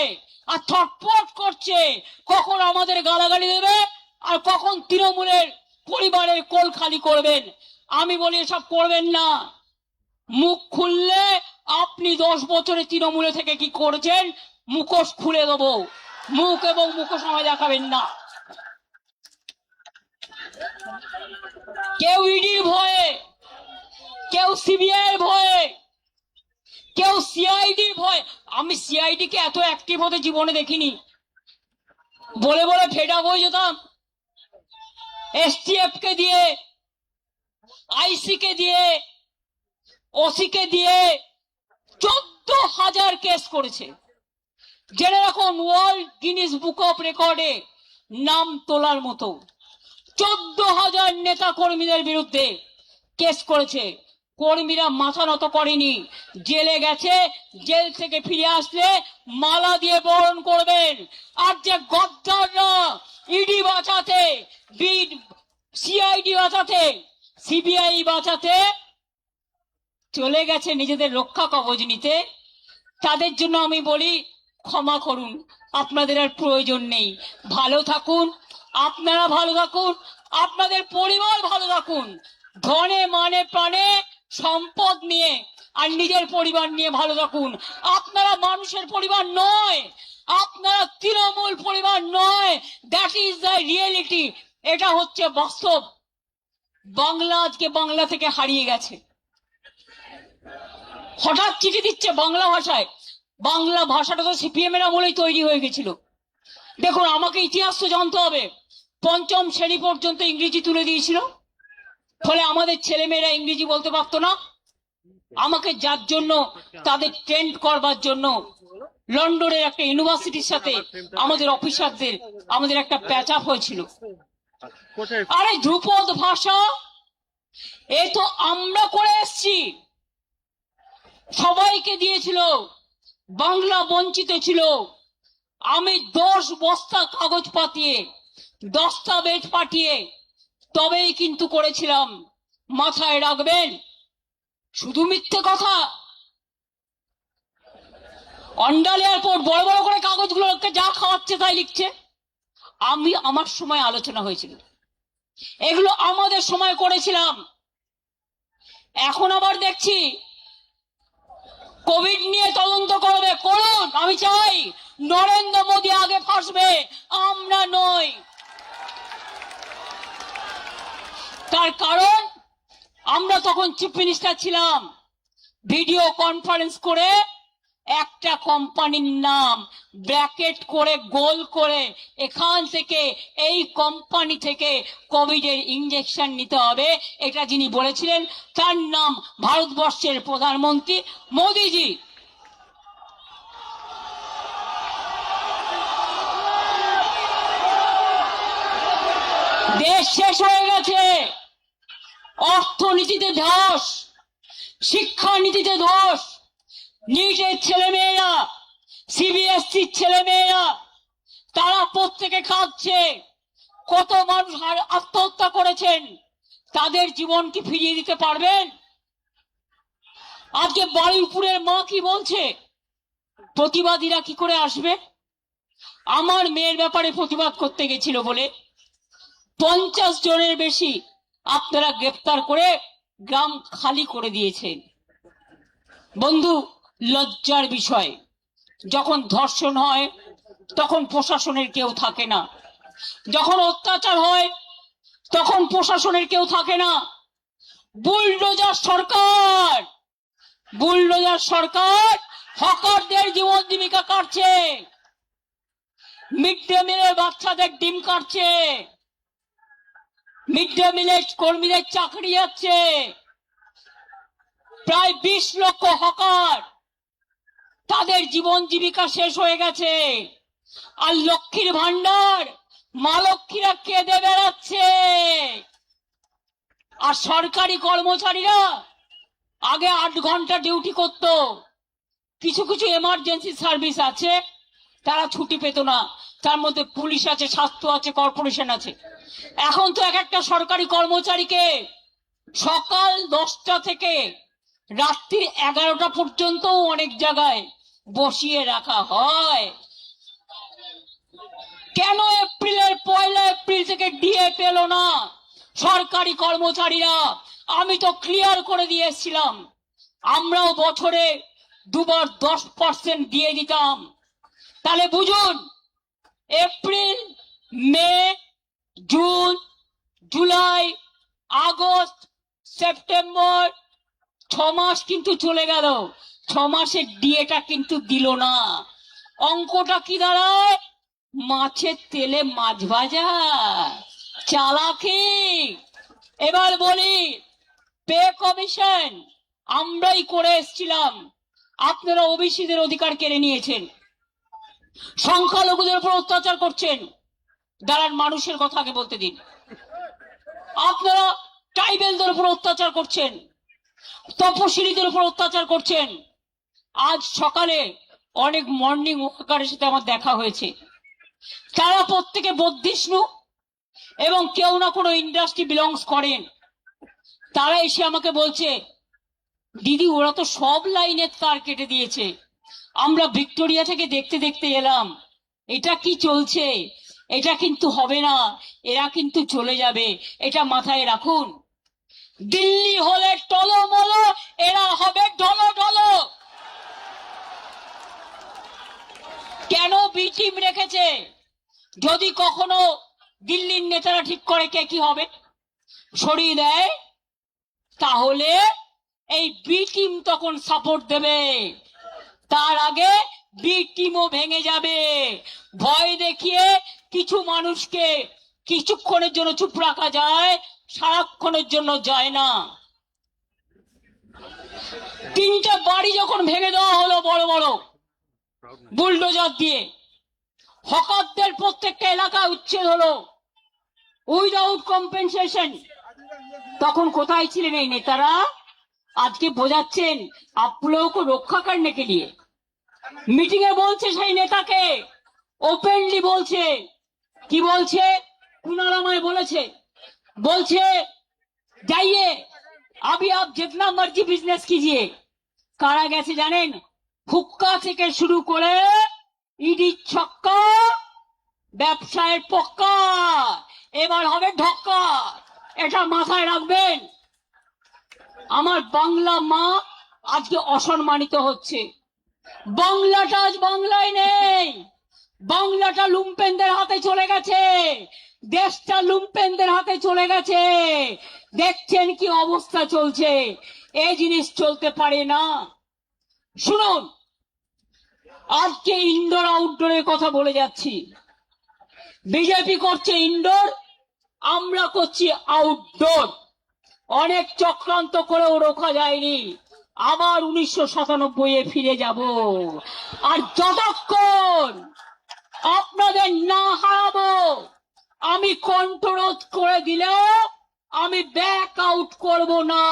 আর থটপট করছে। কখন আমাদের গালাগালি দেবে, আর কখন তৃণমূলের পরিবারের কোল খালি করবেন। আমি বলি এসব করবেন না। মুখ খুললে আপনি 10 বছরে তৃণমূলে থেকে কি করেছেন মুখোশ খুলে দেবো। মুখ এবং মুখোশ আমায় দেখাবেন না। কেউ ইডির ভয়ে, কেউ সিবিআই এর ভয়ে, কেউ সিআইডির ভয়। আমি সিআইডি কে এত অ্যাক্টিভ হতে জীবনে দেখিনি। বলে বলে ফেড আপ হয়ে যেতাম। এসটিএফ কে দিয়ে, আইসি কে দিয়ে, ওসি কে দিয়ে 14,000 কেস করেছে। জেনে রাখুন, ওয়ার্ল্ড গিনিস বুক অফ রেকর্ডে নাম তোলার মতো 14,000 নেতা কর্মীদের বিরুদ্ধে কেস করেছে। কর্মীরা মাথা নত করেনি, জেলে গেছে। জেল থেকে ফিরে আসলে মালা দিয়ে বরণ করবেন। আর যে গদ্দাররা ইডি বাঁচাতে, সিআইডি বাঁচাতে, সিবিআই বাঁচাতে চলে গেছে নিজেদের রক্ষা কবচ নিতে, তাদের জন্য আমি বলি ক্ষমা করুন, আপনাদের আর প্রয়োজন নেই। ভালো থাকুন, আপনারা ভালো থাকুন, আপনাদের পরিবার ভালো থাকুন। ধনে মানে প্রাণে সম্পদ নিয়ে আর নিজের পরিবার নিয়ে ভালো থাকুন। আপনারা মানুষের পরিবার নয়, আপনারা তৃণমূল পরিবার নয়। That is the reality. এটা হচ্ছে বাস্তব। বাংলা আজকে বাংলা থেকে হারিয়ে গেছে। হঠাৎ চিঠি দিচ্ছে বাংলা ভাষায়। বাংলা ভাষাটা তো সিপিএম এর আমলেই তৈরি হয়ে গেছিল। দেখুন, আমাকে ইতিহাস তো জানতে হবে। 5ম শ্রেণী পর্যন্ত ইংরেজি তুলে দিয়েছিল, ফলে আমাদের ছেলেমেয়েরা ইংরেজি বলতে পারতো না। আমাকে যার জন্য তাদের ট্রেন্ড করবার জন্য লন্ডনের একটা ইউনিভার্সিটির সাথে আমাদের অফিসারদের আমাদের একটা প্যাচ আপ হয়েছিল। আরে ধ্রুপদ ভাষা এ তো আমরা করে এসছি, সবাইকে দিয়েছিল। বাংলা বঞ্চিত ছিল, আমি 10 বস্তা কাগজ পাঠিয়ে দস্তাবেজ পাঠিয়ে তবেই কিন্তু করেছিলাম। মাথায় রাখবেন, শুধু মিথ্যে কথা। অন্ডাল এয়ারপোর্ট বড় বড় করে কাগজগুলোকে যা খাওয়াচ্ছে তাই লিখছে। আমার সময় আলোচনা হয়েছিল, এগুলো আমাদের সময় করেছিলাম। এখন আবার দেখছি কোভিড নিয়ে তদন্ত করবে, করুন। আমি চাই নরেন্দ্র মোদী আগে ফাঁসবে, আমরা নই। তার কারণ আমরা তখন চিফ মিনিস্টার ছিলাম, ভিডিও কনফারেন্স করে একটা কোম্পানির নাম ব্র্যাকেট করে গোল করে এখান থেকে এই কোম্পানি থেকে কোভিডের ইনজেকশন নিতে হবে, এটা যিনি বলেছিলেন তার নাম ভারতবর্ষের প্রধানমন্ত্রী মোদীজি। দেশ শেষ হয়ে গেছে, অর্থনীতিতে ধস, শিক্ষানীতিতে ধস। নিটের ছেলেমেয়েরা, সিবিএসসির ছেলেমেয়েরা, তারা প্রত্যেকে কাঁদছে। কত মানুষ আত্মহত্যা করেছেন, তাদের জীবন কি ফিরিয়ে দিতে পারবেন? আজকে বারুইপুরের মা কি বলছে, প্রতিবাদীরা কি করে আসবে? আমার মেয়ের ব্যাপারে প্রতিবাদ করতে গেছিল বলে 50 জনের বেশি আপনারা গ্রেফতার করে গ্রাম খালি করে দিয়েছেন। বন্ধু, লজ্জার বিষয়। যখন ধর্ষণ হয় তখন প্রশাসনের কেউ থাকে না, যখন অত্যাচার হয় তখন প্রশাসনের কেউ থাকে না। বুলডোজার সরকার, বুলডোজার সরকার হকারদের জীবন জীবিকা কাটছে, মিড ডে মিলের বাচ্চাদের ডিম কাটছে, মিড ডে মিলের কর্মীদের চাকরি যাচ্ছে। প্রায় 20 লক্ষ হকার, তাদের জীবন জীবিকা শেষ হয়ে গেছে। আর লক্ষ্মীর ভান্ডার মা লক্ষ্মীরা কেঁদে বেড়াচ্ছে। আর সরকারি কর্মচারীরা আগে 8 ঘন্টা ডিউটি করত, কিছু কিছু এমার্জেন্সি সার্ভিস আছে তারা ছুটি পেত না, তার মধ্যে পুলিশ আছে, স্বাস্থ্য আছে, কর্পোরেশন আছে। এখন তো এক একটা সরকারি কর্মচারীকে সকাল 10টা থেকে রাত্রি 11টা পর্যন্ত অনেক জায়গায় বসিয়ে রাখা হয়। কেন এপ্রিলের 1 এপ্রিল থেকে ডিএ পেল না সরকারি কর্মচারীরা? আমি তো ক্লিয়ার করে দিয়েছিলাম, আমরাও বছরে 2 বার 10% দিয়ে দিতাম। তাহলে বুঝুন, এপ্রিল, মে, জুন, জুলাই, আগস্ট, সেপ্টেম্বর, 6 মাস কিন্তু চলে গেল, 6 মাসের ডিএটা কিন্তু দিল না। অঙ্কটা কি দাঁড়ায়? মাছের তেলে মাছ ভাজা, চালাকি। এবার বলি, পে কমিশন আমরাই করে এসেছিলাম, আপনারা ওবিসিদের অধিকার কেড়ে নিয়েছেন, সংখ্যালঘুদের উপর অত্যাচার করছেন। দাঁড়ান, মানুষের কথা আগে বলতে দিন। আপনারা ট্রাইবেলদের উপর অত্যাচার করছেন, তপশিলীদের উপর অত্যাচার করছেন। আজ সকালে অনেক মর্নিং ওয়াকারের সাথে আমার দেখা হয়েছে, তারা প্রত্যেকে বৌদ্ধিষ্ণু এবং কেউ না কোনো ইন্ডাস্ট্রি বিলংস করেন। তারা এসে আমাকে বলছে, দিদি ওরা তো সব লাইনের তার কেটে দিয়েছে, আমরা ভিক্টোরিয়া থেকে দেখতে দেখতে এলাম, এটা কি চলছে? এটা কিন্তু হবে না, এরা কিন্তু চলে যাবে, এটা মাথায় রাখুন। দিল্লি হলে টলমলো, এরা হবে ডলো। কেন বি টিম রেখেছে? যদি কখনো দিল্লির নেতারা ঠিক করে কে কি হবে, সরিয়ে দেয়, তাহলে এই বি টিম তখন সাপোর্ট দেবে। তার আগে বি টিমও ভেঙে যাবে। ভয় দেখিয়ে কিছু মানুষকে কিছুক্ষণের জন্য চুপ রাখা যায়, সারাক্ষণের জন্য যায় না। 3টা বাড়ি যখন ভেঙে দেওয়া হলো বড় বড় বুলডোজার দিয়ে, হকারদের প্রত্যেকটা এলাকা উচ্ছেদ হলো উইদাউট কম্পেনসেশন, তখন কোথায় ছিলেন এই নেতারা? আজকে বোঝাচ্ছেন आप लोगों को रक्षा करने के लिए। মিটিং এ বলছে সেই নেতাকে, ওপেনলি বলছে, কি বলছে, কুণাল আমায় বলছে जाइए अभी आप जितना मर्जी बिजनेस कीजिए। কারা গেছে জানেন? হুক্কা থেকে শুরু করে ইডি ছক্কা, ব্যবসায়ের পক্কা, এবার হবে ঢক্কা। এটা মাথায় রাখবেন। আমার বাংলা মা আজকে অসম্মানিত হচ্ছে। বাংলাটা আজ বাংলায় নেই, বাংলাটা লুম্পেনদের হাতে চলে গেছে, দেশটা লুম্পেনদের হাতে চলে গেছে। দেখছেন কি অবস্থা চলছে। এই জিনিস চলতে পারে না। শুনুন, আজকে ইনডোর আউটডোরের কথা বলে যাচ্ছি। বিজেপি করছে ইনডোর, আমরা করছি আউটডোর। অনেক চক্রান্ত করেও রোখা যায়নি। আবার 1997 ফিরে যাব। আর যতক্ষণ আপনাদের না হারাবো, আমি কণ্ঠরোধ করে দিলেও আমি ব্যাক আউট করব না,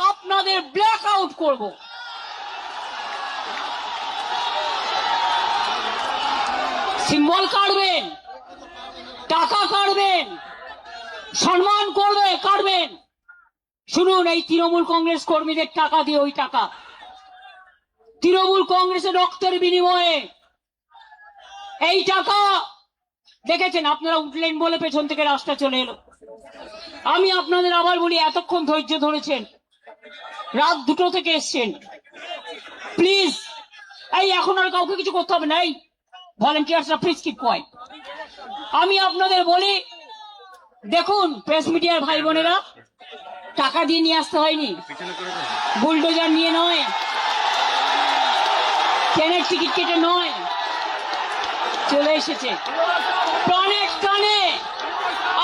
আপনাদের ব্ল্যাক আউট করব। সিম্বল কাটবেন, টাকা কাটবেন, সম্মান কাটবেন। শুনুন, এই তৃণমূল কংগ্রেস কর্মীদের টাকা দিয়ে, ওই টাকা তৃণমূল কংগ্রেসের রক্তের বিনিময়ে এই টাকা দেখেছেন। আপনারা উঠলেন বলে পেছন থেকে রাস্তা চলে এলো। আমি আপনাদের আবার বলি, এতক্ষণ ধৈর্য ধরেছেন, রাত 2টো থেকে এসছেন, প্লিজ এই এখন আর কাউকে কিছু করতে হবে না। এই ভলেন্টিয়ার্সরা প্লিজ কিপ কোয়াইট। আমি আপনাদের বলি, দেখুন প্রেস মিডিয়ার ভাই বোনেরা, টাকা দিয়ে নিয়ে আসতে হয়নি, বুলডোজার নিয়ে নয়, ট্রেনের টিকিট কেটে নয়, চলে এসেছে প্রাণের টানে,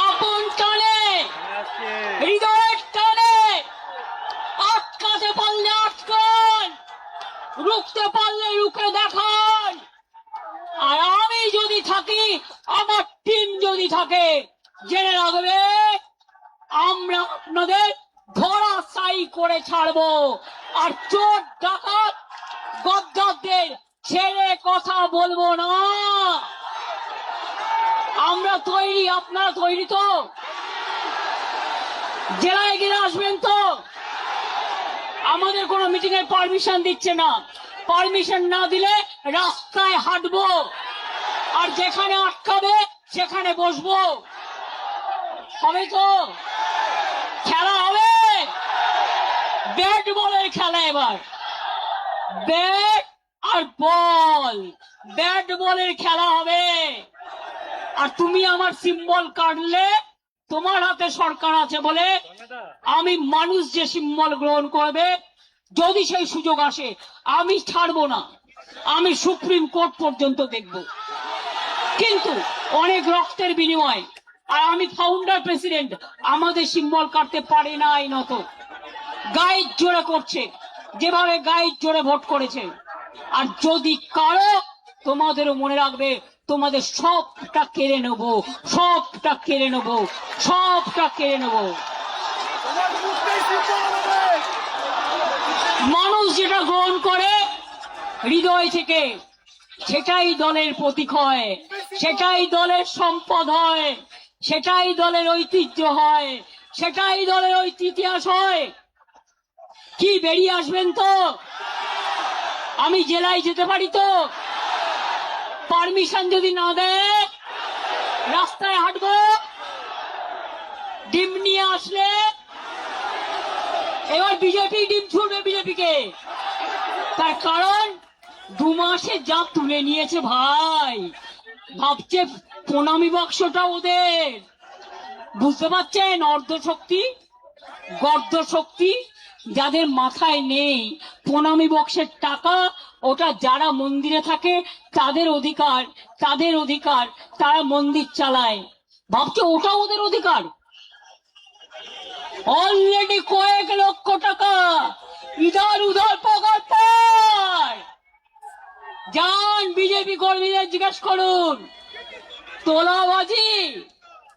আপন টানে, হৃদয়ের টানে। আটকাতে পারলে আটকান, রুখতে পারলে রুখে দেখান। আর আমি যদি থাকি, আমার টিম যদি থাকে, জেনে রাখবে আমরা আপনাদের ধরাশায়ী করে ছাড়বো। আর চোর ডাকাত গদ্দারদের ছেড়ে কথা বলবো না। আমরা তৈরি, আপনারা তৈরি তো? জেলায় গিয়ে আসবেন তো? আমাদের কোনো মিটিং এর পারমিশন দিচ্ছে না। পারমিশন না দিলে রাস্তায় হাঁটবো, আর যেখানে আটকাবে সেখানে বসবো। হবে তো? খেলা হবে, ব্যাট বলের খেলা। এবার ব্যাট আর বল, ব্যাট বলের খেলা হবে। আর তুমি আমার সিম্বল কাটলে, তোমার হাতে সরকার আছে বলে আমি মানুষ যে সিম্বল গ্রহণ করবে, যদি সেই সুযোগ আসে, আমি ছাড়বো না। আমি সুপ্রিম কোর্ট পর্যন্ত দেখব। কিন্তু অনেক রক্তের বিনিময়, আর আমি ফাউন্ডার প্রেসিডেন্ট, আমাদের সিম্বল কাটতে পারে না এই নত। গাইড জোরে করছে, যেভাবে গাইড জোরে ভোট করেছে। আর যদি কারো, তোমাদেরও মনে রাখবে, তোমাদের সবটা কেড়ে নেব, সবটা কেড়ে নেব, সবটা কেড়ে নেব। মানুষ যেটা গ্রহণ করে হৃদয় থেকে, সেটাই দলের প্রতীক হয়, সেটাই দলের সম্পদ হয়, সেটাই দলের ঐতিহ্য হয়, সেটাই দলের ইতিহাস হয়। কি বেরিয়ে আসবেন তো? আমি জেলায় যেতে পারি তো? পারমিশন যদি না দেয়, রাস্তায় হাঁটবো। ডিম নিয়ে আসলে এবার বিজেপি ডিম ছুড়বে বিজেপিকে। তার কারণ 2 মাসে যা তুলে নিয়েছে ভাই, ভাবছে প্রণামী বাক্সটা ওদের। বুঝতে পারছেন? অর্ধশক্তি, গর্দ শক্তি যাদের মাথায় নেই। প্রণামী বক্সের টাকা ওটা যারা মন্দিরে থাকে তাদের অধিকার, তাদের অধিকার, তারা মন্দির চালায়, ভাবছে ওটা ওদের অধিকার। অলরেডি কয়েক লক্ষ টাকা ইধার উধার পকার পায়। যান বিজেপি কর্মীদের জিজ্ঞেস করুন।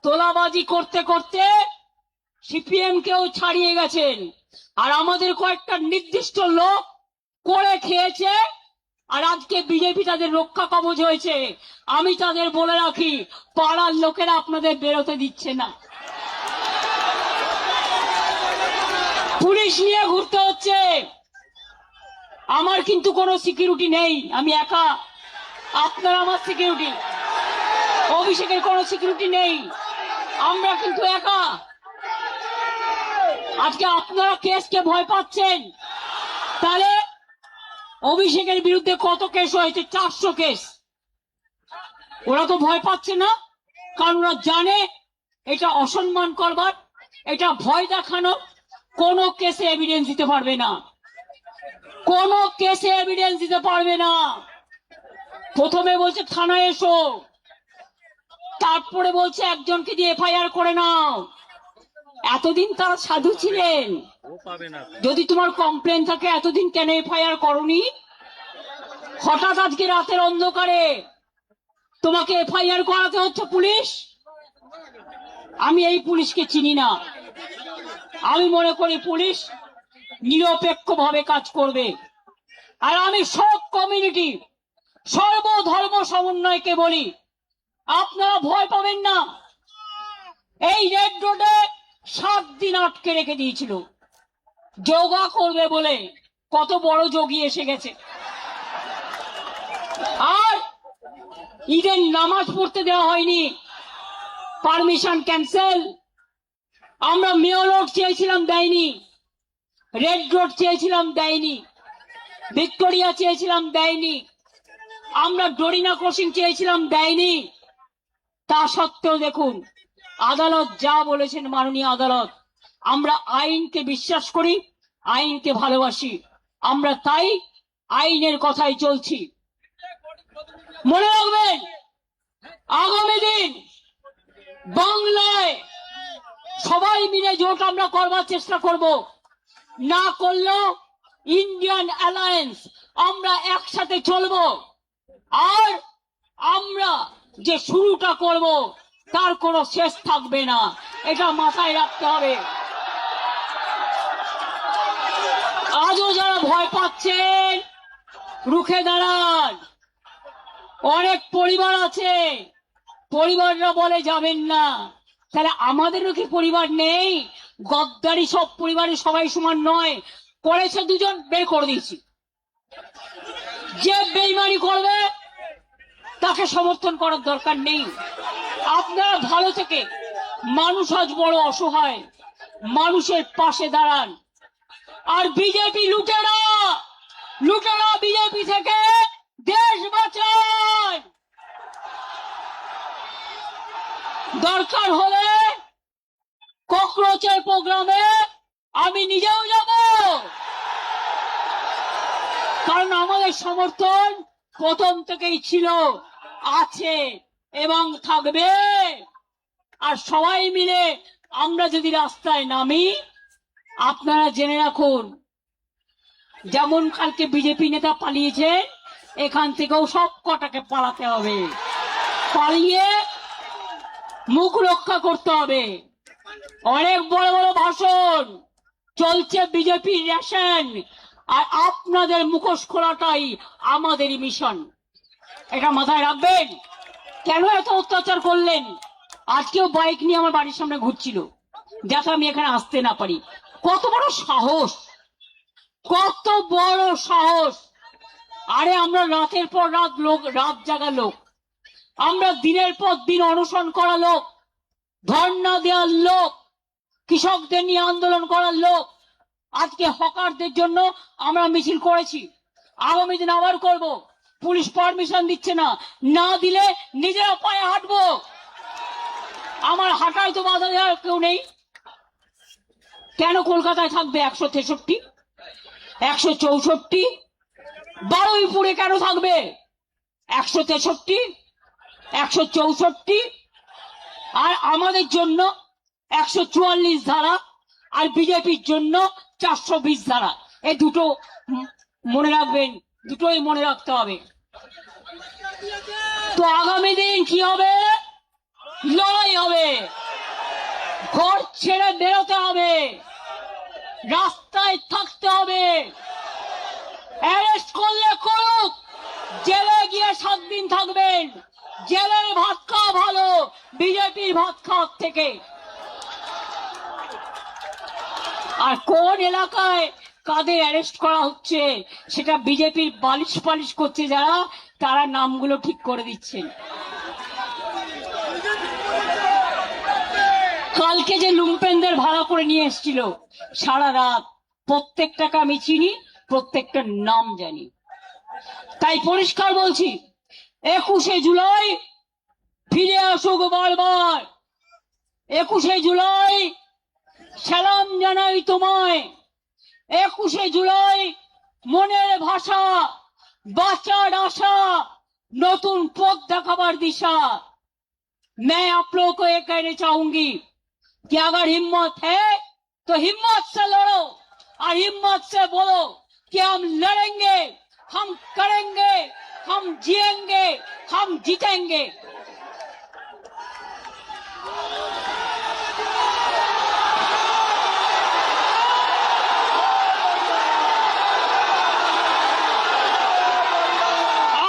তোলাবাজি করতে করতে সিপিএম কেও ছাড়িয়ে গেছেন। আর আমাদের কয়েকটা নির্দিষ্ট লোক করে খেয়েছে, আর আজকে বিজেপি তাদের রক্ষা কবচ হয়েছে। আমি তাদের বলে রাখি, পাড়ার লোকেরা আপনাদের বেরোতে দিচ্ছে না, পুলিশ নিয়ে ঘুরতে হচ্ছে। আমার কিন্তু কোনো সিকিউরিটি নেই, আমি একা, আপনারা আমার সিকিউরিটি। অভিষেকের কোনো সিকিউরিটি নেই, আমরা কিন্তু একা। আজকে আপনারা কেসকে ভয় পাচ্ছেন, তাহলে অভিষেকের বিরুদ্ধে কত কেস হয়েছে? 400 কেস। ওরা তো ভয় পাচ্ছে না, কারণ ওরা জানে এটা অসম্মান করবার, এটা ভয় দেখানো। কোনো কেসে এভিডেন্স দিতে পারবে না, কোনো কেসে এভিডেন্স দিতে পারবে না। প্রথমে বলছে থানায় এসো, তারপরে বলছে একজনকে দিয়ে এফআইআর করে নাও। এতদিন তারা সাধু ছিলেন, যদি তোমার কমপ্লেন থাকে এতদিন কেন এফআইআর করনি? হঠাৎ আজকে রাতের অন্ধকারে তোমাকে এফআইআর করাতে হচ্ছে পুলিশ? আমি এই পুলিশকে চিনি না। আমি মনে করি পুলিশ নিরপেক্ষভাবে কাজ করবে। আর আমি সব কমিউনিটি, সর্বধর্ম সমন্বয়কে বলি, আপনারা ভয় পাবেন না। এই রেড রোডে 7 দিন আটকে রেখে দিয়েছিল যোগা করবে বলে। কত বড় যোগী এসে গেছে। আর ঈদের নামাজ পড়তে দেওয়া হয়নি, পারমিশন ক্যান্সেল। আমরা মেয়র রোড চেয়েছিলাম, দেয়নি। রেড রোড চেয়েছিলাম, দেয়নি। ভিক্টোরিয়া চেয়েছিলাম, দেয়নি। আমরা ডরিনা ক্রসিং চেয়েছিলাম, দেয়নি। তা সত্ত্বেও দেখুন আদালত যা বলেছেন, মাননীয় আদালত। আমরা আইনকে বিশ্বাস করি, আইনকে ভালোবাসি, আমরা তাই আইনের কথাই চলছি। মনে রাখবেন, আগামী দিন বাংলায় সবাই মিলে জোট আমরা করবার চেষ্টা করব। না করলেও ইন্ডিয়ান অ্যালায়েন্স, আমরা একসাথে চলব। আর আমরা যে শুরুটা করব তার কোনো শেষ থাকবে না, এটা মাথায় রাখতে হবে। আজও যারা ভয় পাচ্ছেন, রুখে দাঁড়ান। অনেক পরিবার আছে, পরিবাররা বলে যাবেন না। তাহলে আমাদেরও কি পরিবার নেই? গদ্দারি সব পরিবারের সবাই সমান নয়। করেছে দুজন, বের করে দিয়েছি। যে বেইমানি করবে তাকে সমর্থন করার দরকার নেই। আপনারা ভালো থেকে, মানুষ আজ বড় অসহায়, মানুষের পাশে দাঁড়ান। আর বিজেপি লুটেরা, লুটেরা বিজেপি থেকে দেশ বাঁচান। দরকার হলে ককরোচের প্রোগ্রামে আমি নিজেও যাব, কারণ আমাদের সমর্থন প্রথম থেকেই ছিল, আছে এবং থাকবে। আর সবাই মিলে আমরা যদি রাস্তায় নামি, আপনারা জেনে রাখুন, যেমন কালকে বিজেপি নেতা পালিয়েছে, এখান থেকেও সব কটাকে পালাতে হবে। পালিয়ে মুখ রক্ষা করতে হবে। অনেক বড় বড় ভাষণ চলছে বিজেপির রেশন, আর আপনাদের মুখোশ খোলাটাই আমাদেরই মিশন। এটা মাথায় রাখবেন। কেন এত অত্যাচার করলেন? আজকেও বাইক নিয়ে আমার বাড়ির সামনে ঘুরছিল, যাতে আমি এখানে আসতে না পারি। কত বড় সাহস, কত বড় সাহস! আরে আমরা রাতের পর রাত লোক, রাত জাগা লোক, আমরা দিনের পর দিন অনশন করা লোক, ধর্ণা দেওয়ার লোক, কৃষকদের নিয়ে আন্দোলন করার লোক। আজকে হকারদের জন্য আমরা মিছিল করেছি, আগামী দিন আবার করব। পুলিশ পারমিশন দিচ্ছে না, না দিলে নিজেরা পায়ে হাঁটবো। আমার হাঁটায় তো বাধা দেওয়ার কেউ নেই। কেন কলকাতায় থাকবে 163, 164? বারুইপুরে কেন থাকবে 163, 164? আর আমাদের জন্য 144 ধারা, আর বিজেপির জন্য 420 ধারা। এই দুটো মনে রাখবেন, দুটোই মনে রাখতে হবে। তো আগামী দিন কি হবে? লড়াই হবে, ঘর ছেড়ে বেরোতে হবে, রাস্তায় থাকতে হবে। অ্যারেস্ট করলে করুক, জেলে গিয়ে 7 দিন থাকবেন। জেলের ভাত খাওয়া ভালো বিজেপির ভাত খাওয়ার থেকে। আর কোন এলাকায় কাদের অ্যারেস্ট করা হচ্ছে সেটা বিজেপির বালিশ পালিশ করছে যারা, তারা নামগুলো ঠিক করে দিচ্ছেন। কালকে যে লুম্পেনদের ভাড়া করে নিয়ে এসেছিল সারা রাত, প্রত্যেকটাকে আমি চিনি, প্রত্যেকটার নাম জানি। তাই পরিষ্কার বলছি, 21শে জুলাই ফিরে আসুক বারবার। 21শে জুলাই সালাম জানাই তোমায়। 21শे জুলাই মনের ভাষা, বাঁচার আশা, নতুন পথ দেখাবার दिशा। मैं आप लोगों को ये कहना चाहूंगी कि अगर हिम्मत है तो हिम्मत से लड़ो और हिम्मत से बोलो कि हम लड़ेंगे, हम करेंगे, हम जिएंगे, हम जीतेंगे।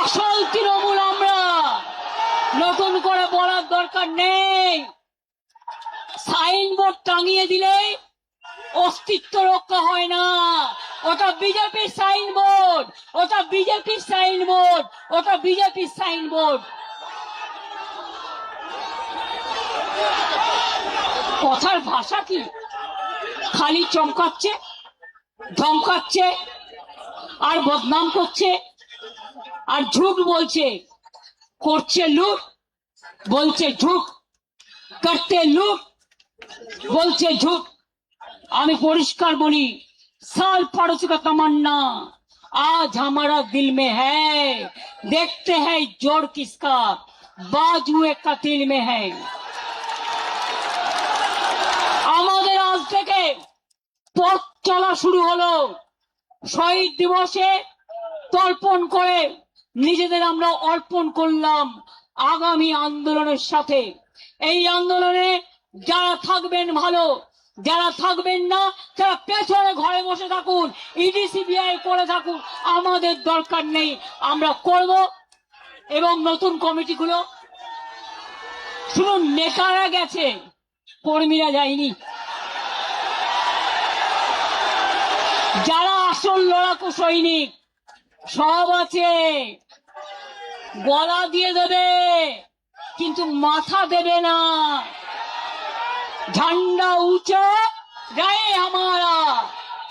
আসল তৃণমূল আমরা, নতুন করে বলার দরকার নেই। সাইনবোর্ড টাঙিয়ে দিলে অস্তিত্ব রক্ষা হয় না। ওটা বিজেপির সাইনবোর্ড, ওটা বিজেপির সাইনবোর্ড, ওটা বিজেপির সাইনবোর্ড। কথার ভাষা কি? খালি চমকাচ্ছে, ধমকাচ্ছে, আর বদনাম করছে, আর ঝুট বলছে। করছে লুট, বলছে ঝুট, করতে লুট, বলছে ঝুট। আমি পরিষ্কার বলি, साल पड़ोसी का तमन्ना आज हमारा दिल में है। देखते हैं जोर किसका, बाजू एक कतिल में है। আমাদের আজ থেকে পথ চলা শুরু হলো। শহীদ দিবসে তর্পণ করে নিজেদের আমরা অর্পণ করলাম আগামী আন্দোলনের সাথে। এই আন্দোলনে যারা থাকবেন ভালো, যারা থাকবেন না তারা পেছনে ঘরে বসে থাকুন, ইডি সিবিআই করে থাকুন, আমাদের দরকার নেই। আমরা করব। এবং নতুন কমিটিগুলো, শুনুন, নেতারা গেছে, কর্মীরা যায়নি। যারা আসল লড়াকু সৈনিক সব আছে, গলা দিয়ে দেবে কিন্তু মাথা দেবে না। झंडा ऊंचा रहे हमारा,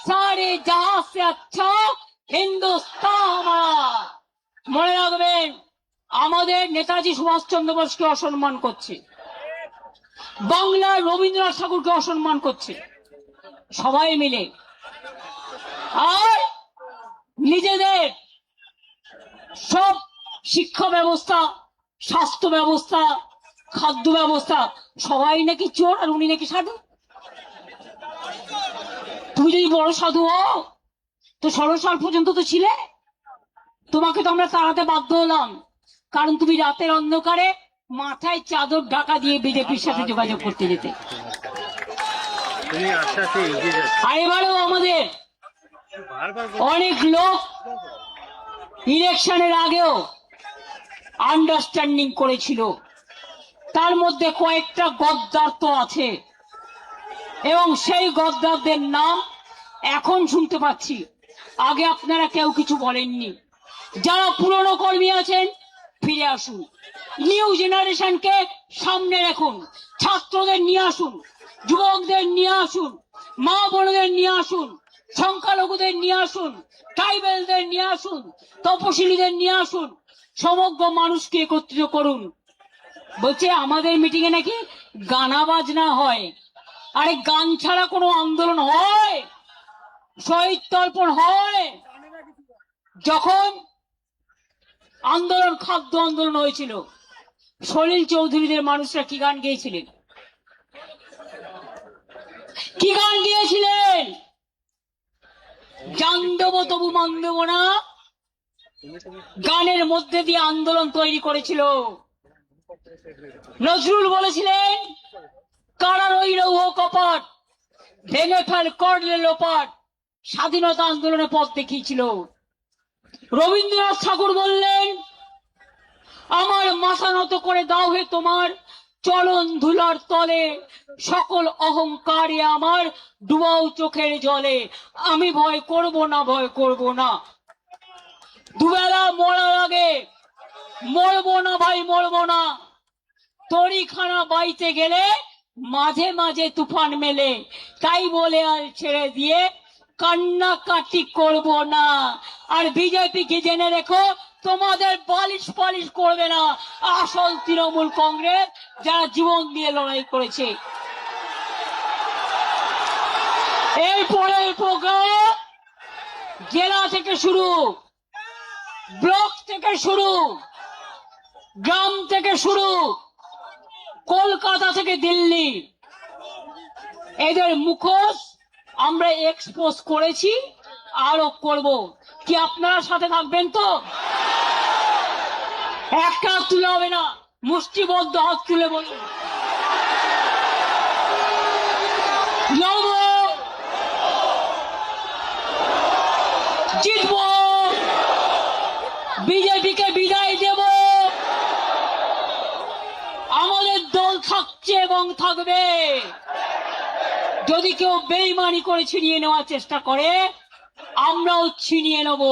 सारे जहां से अच्छा हिंदुस्तान हमारा। মনে রাখবেন, আমাদের নেতাজি সুভাষচন্দ্র বোসকে অসম্মান করছে, বাংলার রবীন্দ্রনাথ ঠাকুরকে অসম্মান করছে সবাই মিলে। আর নিজেদের সব শিক্ষা ব্যবস্থা, স্বাস্থ্য ব্যবস্থা, খাদ্য ব্যবস্থা, সবাই নাকি চোর আর উনি নাকি সাধু। তুমি যদি বড় সাধু হও তো 16 সাল পর্যন্ত তো ছিলে। তোমাকে তো আমরা তাড়াতে বাধ্য হলাম, কারণ তুমি রাতের অন্ধকারে মাথায় চাদর ঢাকা দিয়ে বিজেপির সাথে যোগাযোগ করতে যেতে। আর এবারেও আমাদের অনেক লোক ইলেকশনের আগেও আন্ডারস্ট্যান্ডিং করেছিল, তার মধ্যে কয়েকটা গদ্দার তো আছে, এবং সেই গদ্দারদের নাম এখন শুনতে পাচ্ছি। আগে আপনারা কেউ কিছু বলেননি। যারা পুরনো কর্মী আছেন ফিরে আসুন, নিউ জেনারেশনকে সামনে রাখুন, ছাত্রদের নিয়ে আসুন, যুবকদের নিয়ে আসুন, মা বোনদের নিয়ে আসুন, সংখ্যালঘুদের নিয়ে আসুন, ট্রাইবেলদের নিয়ে আসুন, তপশিলীদের নিয়ে আসুন, সমগ্র মানুষকে একত্রিত করুন। বলছে আমাদের মিটিং এ নাকি গানা বাজনা হয়। আরে গান ছাড়া কোনো আন্দোলন হয়? শহীদ তর্পণ হয়? যখন আন্দোলন, খাদ্য আন্দোলন হয়েছিল, সলিল চৌধুরীদের মানুষরা কি গান গেয়েছিলেন? কি গান গিয়েছিলেন? জান দেব তবু মান দেব না, গানের মধ্যে দিয়ে আন্দোলন তৈরি করেছিল। নজরুল বলেছিলেন, কারা রইল ও কপাট, ভেঙে ফেল করলে লোপাট, স্বাধীনতা আন্দোলনে পথ দেখিয়েছিল। রবীন্দ্রনাথ ঠাকুর বললেন, আমার মাথা নত করে দাও হে তোমার চরণ ধুলার তলে, সকল অহংকারে আমার ডুবাও চোখের জলে। আমি ভয় করব না, ভয় করব না। দুবেলা মরার আগে মরবো না ভাই, মরবো না। তরিখানা বাইতে গেলে মাঝে মাঝে তুফান মেলে, তাই বলে আর ছেড়ে দিয়ে কান্নাকাটি করব না। আর বিজেপি কে জেনে রেখো, তোমাদের বালিশ পালিশ করবে না আসল তৃণমূল কংগ্রেস, যারা জীবন দিয়ে লড়াই করেছে। এরপরের প্রোগ্রাম জেলা থেকে শুরু, ব্লক থেকে শুরু, গ্রাম থেকে শুরু, কলকাতা থেকে দিল্লি, এদের মুখোশ আমরা এক্সপোজ করেছি, আরো করব। কি আপনারা সাথে থাকবেন তো? একটা হাত তুলে হবে না, মুষ্টিবদ্ধ হাত তুলে বলুন লড়বো, জিতবো, বিজেপিকে বিদায় দেব। আমাদের দল থাকছে এবং থাকবে। যদি কেউ বেইমানি করে ছিনিয়ে নেওয়ার চেষ্টা করে, আমরাও ছিনিয়ে নেব।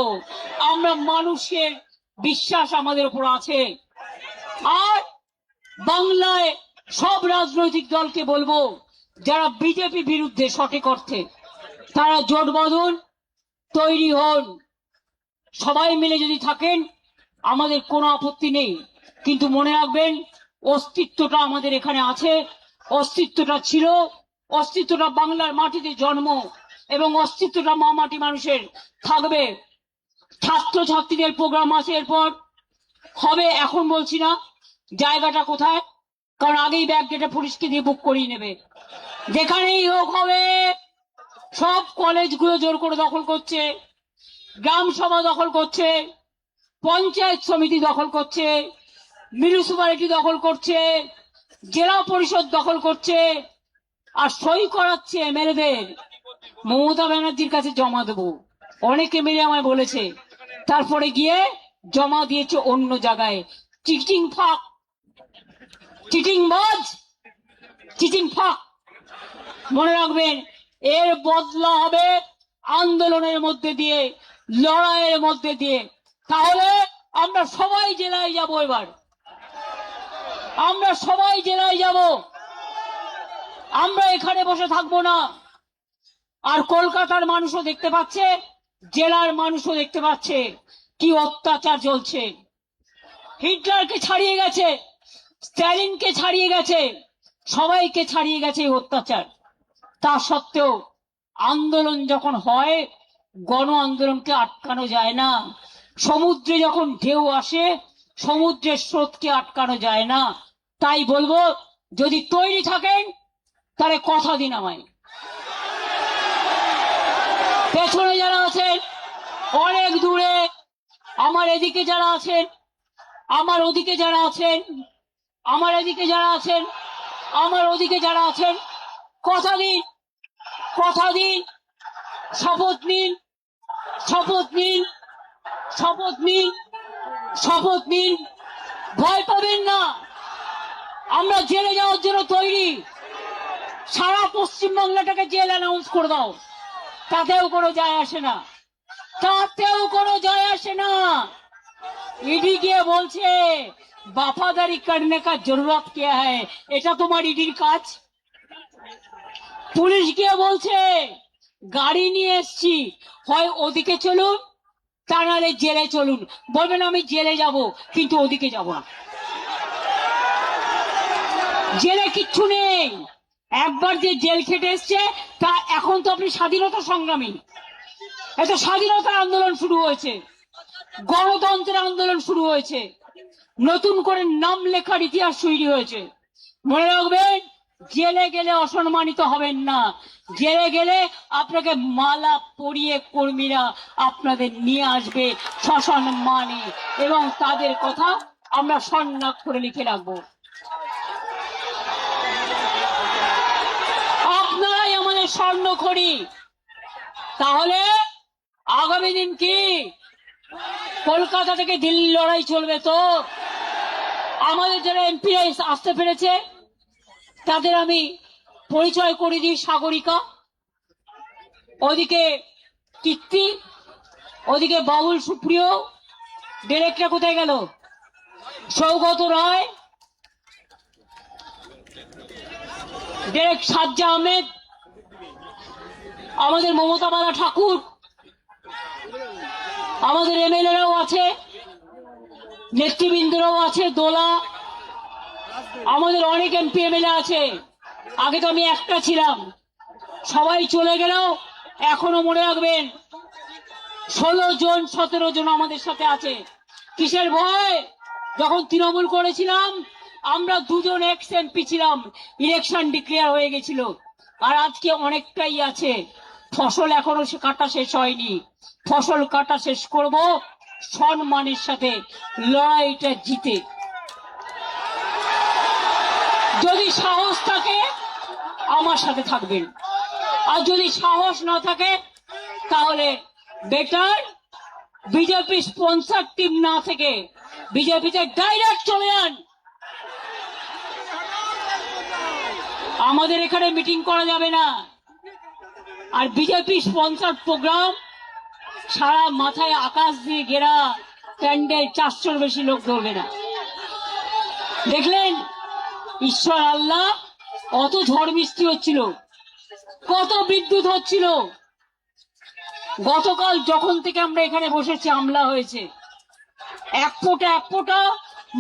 আমরা মানুষের বিশ্বাস আমাদের উপর আছে। আর বাংলায় সব রাজনৈতিক দলকে বলবো, যারা বিজেপি বিরুদ্ধে সঠিক অর্থে, তারা জোট বাঁধুন, তৈরি হন। সবাই মিলে যদি থাকেন আমাদের কোনো আপত্তি নেই, কিন্তু মনে রাখবেন অস্তিত্বটা আমাদের এখানে আছে, অস্তিত্বটা ছিল, অস্তিত্বটা বাংলার মাটিতে জন্ম, এবং অস্তিত্বটা মা মাটি মানুষের থাকবে। ছাত্রছাত্রীদের প্রোগ্রাম আছে, এরপর হবে, এখন বলছি না জায়গাটা কোথায়, কারণ আগেই ব্যাগ ডেটা পুলিশকে দিয়ে বুক করিয়ে নেবে। যেখানেই হোক হবে। সব কলেজগুলো জোর করে দখল করছে, গ্রাম সভা দখল করছে, পঞ্চায়েত সমিতি দখল করছে, মিউনিসিপ্যালিটি দখল করছে, জেলা পরিষদ দখল করছে, আর সই করাচ্ছে এমএলএদের। মমতা ব্যানার্জির কাছে জমা দেবো, অনেকে মিলে আমায় বলেছে, তারপরে গিয়ে জমা দিয়েছে অন্য জায়গায়। চিটিং ফাঁক, চিটিং বাজ, চিটিং ফাঁক। মনে রাখবেন, এর বদলা হবে আন্দোলনের মধ্যে দিয়ে, লড়াইয়ের মধ্যে দিয়ে। তাহলে আমরা সবাই জেলায় যাব, এবার আমরা সবাই জেলায় যাব, আমরা এখানে বসে থাকবো না। আর কলকাতার মানুষও দেখতে পাচ্ছে, জেলার মানুষও দেখতে পাচ্ছে কি অত্যাচার চলছে। হিটলারকে ছাড়িয়ে গেছে, স্ট্যালিনকে ছাড়িয়ে গেছে, সবাইকে ছাড়িয়ে গেছে এই অত্যাচার। তা সত্ত্বেও আন্দোলন যখন হয়, গণ আন্দোলনকে আটকানো যায় না। সমুদ্রে যখন ঢেউ আসে, সমুদ্রের স্রোতকে আটকানো যায় না। তাই বলবো, যদি তৈরি থাকেন তাহলে কথা দিন আমায়। পেছনে যারা আছেন অনেক দূরে, আমার এদিকে যারা আছেন, আমার ওদিকে যারা আছেন, আমার এদিকে যারা আছেন, আমার ওদিকে যারা আছেন, কথা দিন, কথা দিন, শপথ নিন, শপথ নিন, শপথ নিন, শপথ নিন। ভয় পাবেন না, আমরা জেলে যাওয়ার জন্য তৈরি। সারা পশ্চিমবাংলাটাকে জেল অ্যানাউন্স করে দাও, তাতেও কোনো যায় আসে না, তাতেও কোনো যায় আসে না। ইডি গিয়ে বলছে वफादारी करने का जरूरत क्या है, এটা তোমার ইডির কাজ। পুলিশ গিয়ে বলছে গাড়ি নিয়ে এসছি, হয় ওদিকে চলুন তা নাহলে জেলে চলুন। বলবেন আমি জেলে যাব, কিন্তু ওদিকে যাব না। জেলে কিচ্ছু নেই, একবার যে জেল খেটে এসছে তা এখন তো আপনি স্বাধীনতা সংগ্রামী। এত স্বাধীনতার আন্দোলন শুরু হয়েছে, গণতন্ত্রের আন্দোলন শুরু হয়েছে, নতুন করে নাম লেখার ইতিহাস তৈরি হয়েছে। মনে রাখবেন, জেলে গেলে অসম্মানিত হবেন না। জেলে গেলে আপনাকে মালা পরিয়ে কর্মীরা আপনাদের নিয়ে আসবে সসম্মানে, এবং তাদের কথা আমরা স্বর্ণাক্ষরে লিখে রাখবো। আপনারাই আমাদের স্বর্ণখড়ি। তাহলে আগামী দিন কি কলকাতা থেকে দিল্লি লড়াই চলবে তো। আমাদের যারা এমপি আসতে পেরেছে তাদের আমি পরিচয় করে দিই। সাগরিকা, ওদিকে কীর্তি, ওদিকে বাবুল সুপ্রিয়, ডিরেক্টর কোথায় গেল, সৌগত রায়, ডিরেক্টর সাজ্জা আহমেদ, আমাদের মমতা বালা ঠাকুর, আমাদের এমএলএরাও আছে, নেতৃবৃন্দরাও আছে, দোলা, আমাদের অনেক এমপি এমএলএ আছে। আগে তো আমি একটা ছিলাম, সবাই চলে গেলেও এখনো মনে রাখবেন 16 জন 17 জন আমাদের সাথে আছে। কিসের ভয়? যখন তৃণমূল করেছিলাম আমরা 2 জন এক্স এমপি ছিলাম, ইলেকশন ডিক্লেয়ার হয়ে গেছিল। আর আজকে অনেকটাই আছে। ফসল এখনো কাটা শেষ হয়নি, ফসল কাটা শেষ করব সম্মানের সাথে, লড়াইটা জিতে। যদি সাহস থাকে আমার সাথে থাকবেন, আর যদি সাহস না থাকে তাহলে বেটার বিজেপি স্পন্সর টিম না থেকে বিজেপিতে ডাইরেক্ট চলে যান। আমাদের এখানে মিটিং করা যাবে না। আর বিজেপি স্পন্সর প্রোগ্রাম সারা মাথায় আকাশ দিয়ে ঘেরা প্যান্ডেল, 400-র বেশি লোক ধরবে না। দেখলেন ঈশ্বর আল্লাহ, অত ঝড় বৃষ্টি হচ্ছিল, কত বিদ্যুৎ হচ্ছিল। গতকাল যখন থেকে আমরা এখানে বসেছি হামলা হয়েছে, এক ফোঁটা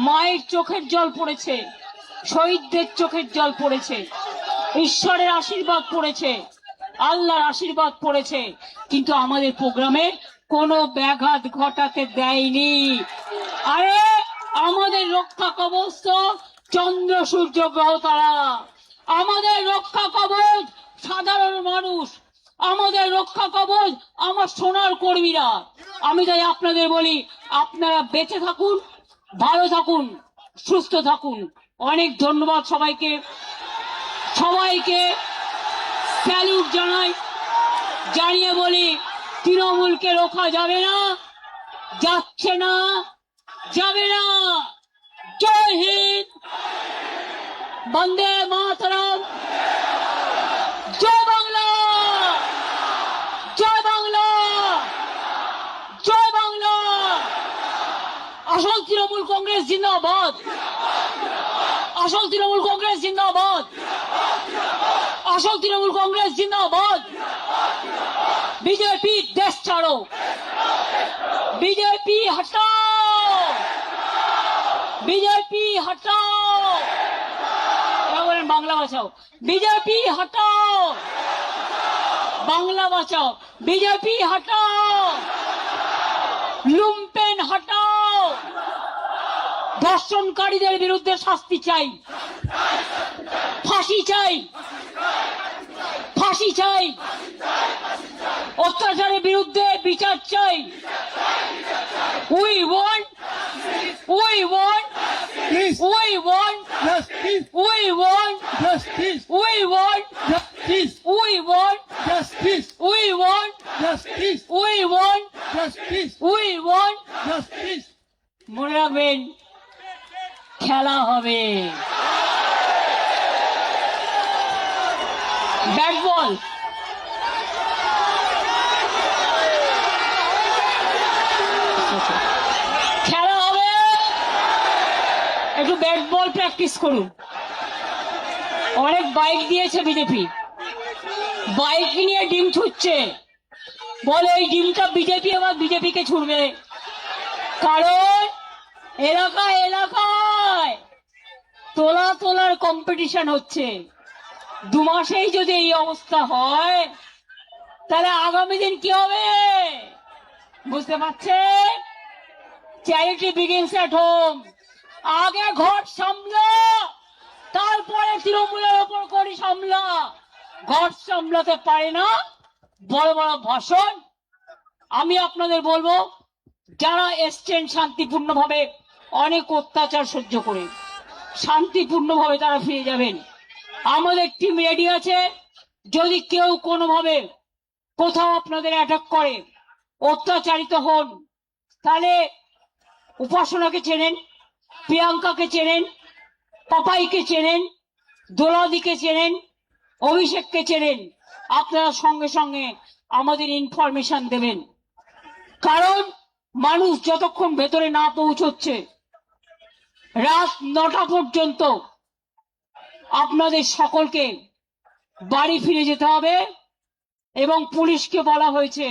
মায়ের চোখের জল পড়েছে, শহীদদের চোখের জল পড়েছে, ঈশ্বরের আশীর্বাদ পড়েছে, আল্লাহর আশীর্বাদ পড়েছে, কিন্তু আমাদের প্রোগ্রামে কোনো ব্যাঘাত ঘটাতে দেয়নি। আরে আমাদের রক্ষা কবচ তো চন্দ্র সূর্য গ্রহ তারা, আমাদের রক্ষা কবচ সাধারণ মানুষ, আমাদের রক্ষা কবচ আমার সোনার কর্মীরা। আমি তাই আপনাদের বলি, আপনারা বেঁচে থাকুন, ভালো থাকুন, সুস্থ থাকুন। অনেক ধন্যবাদ সবাইকে, সবাইকে স্যালুট জানাই, জানিয়ে বলি তৃণমূলকে রোখা যাবে না, যাচ্ছে না, যাবে না। জয় হিন্দ, বন্দে মাতরম, জয় বাংলা, জয় বাংলা, জয় বাংলা। আসল তৃণমূল কংগ্রেস জিন্দাবাদ, আসল তৃণমূল কংগ্রেস জিন্দাবাদ, আসল তৃণমূল কংগ্রেস জিন্দাবাদ। বিজেপি দেশ ছাড়ো, বিজেপি হটাও, বিজেপি হটাও। বলেন বাংলা বাঁচাও, বিজেপি হটাও, বাংলা বাঁচাও, বিজেপি হটাও, লুম্পেন হটাও। ধর্ষণকারীদের বিরুদ্ধে শাস্তি চাই, ফাঁসি চাই, ফাঁসি চাই, অত্যাচারের বিরুদ্ধে বিচার চাই। We want, we want, we want, we want, we want, we want, we want, we want, we want. মনে রাখবেন খেলা হবে, ব্যাট বল। খেলা হবে, একটু ব্যাট বল প্র্যাকটিস করুন। অনেক বাইক দিয়েছে বিজেপি, বাইক নিয়ে ডিম ছুটছে, বলে এই ডিমটা বিজেপি আবার বিজেপিকে ছুড়বে। কারণ এলাকায় এলাকায় তোলার কম্পিটিশন হচ্ছে। 2 মাসেই যদি এই অবস্থা হয় তাহলে আগামী দিন কি হবে বুঝতে পারছেন? Charity begins at home. আগে ঘর সামলা, তারপরে তৃণমূলের ওপর করি সামলা। ঘর সামলাতে পারে না, বড় বড় ভাষণ। আমি আপনাদের বলবো, যারা এসছেন শান্তিপূর্ণভাবে, অনেক অত্যাচার সহ্য করে শান্তিপূর্ণভাবে তারা ফিরে যাবেন। আমাদের টিম রেডি আছে। যদি কেউ কোনোভাবে কোথাও আপনাদের অ্যাটাক করে, অত্যাচারিত হন, তাহলে উপাসনাকে চেনেন, প্রিয়াঙ্কাকে চেনেন, পাপাইকে চেনেন, দোলাদিকে চেনেন, অভিষেককে চেনেন। আপনারা সঙ্গে সঙ্গে আমাদের ইনফরমেশন দেবেন, কারণ মানুষ যতক্ষণ ভেতরে না পৌঁছচ্ছে রাত 9টা পর্যন্ত আপনাদের সকলকে বাড়ি ফিরে যেতে হবে। এবং পুলিশকে বলা হয়েছে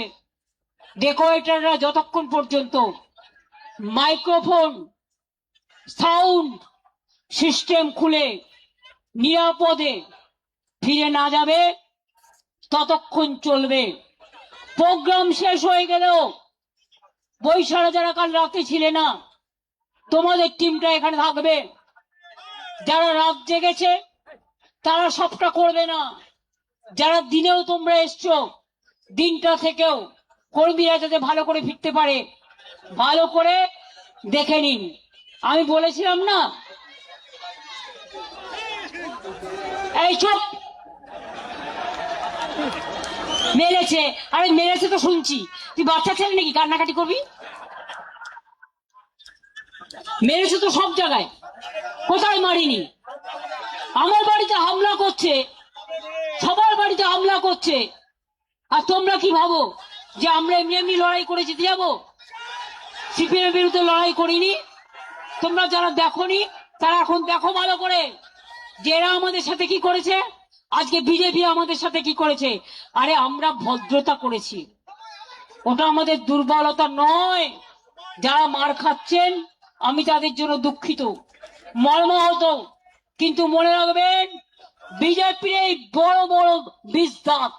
ডেকোরেটররা যতক্ষণ পর্যন্ত মাইক্রোফোন সাউন্ড সিস্টেম খুলে নিরাপদে ফিরে না যাবে ততক্ষণ চলবে। প্রোগ্রাম শেষ হয়ে গেলেও বৈশাখা যারা কাল রাতে ছিলে না, তোমাদের টিমটা এখানে থাকবে। যারা রাত জেগেছে তারা সবটা করবে না। যারা দিনেও তোমরা এসছো, দিনটা থেকেও কর্মীরা যাতে ভালো করে ফিরতে পারে ভালো করে দেখে নিন। আমি বলেছিলাম না, এই চুপ, মেরেছে। আরে মেরেছে তো শুনছি, তুই বাচ্চা ছেলে নাকি কান্নাকাটি করবি? মেরেছে তো সব জায়গায়, কোথায় মারিনি? আমার বাড়িতে হামলা করছে, সবার বাড়িতে হামলা করছে, আর তোমরা কি ভাবো যে আমরা এমনি এমনি লড়াই করে জিতে যাবো? সিপিএম এর বিরুদ্ধে লড়াই করিনি। তোমরা যারা দেখোনি তারা এখন দেখো ভালো করে যে এরা আমাদের সাথে কি করেছে, আজকে বিজেপি আমাদের সাথে কি করেছে। আরে আমরা ভদ্রতা করেছি, ওটা আমাদের দুর্বলতা নয়। যারা মার খাচ্ছেন আমি তাদের জন্য দুঃখিত, মর্মাহত, কিন্তু মনে রাখবেন বিজেপির এই বড় বড় বিস্তার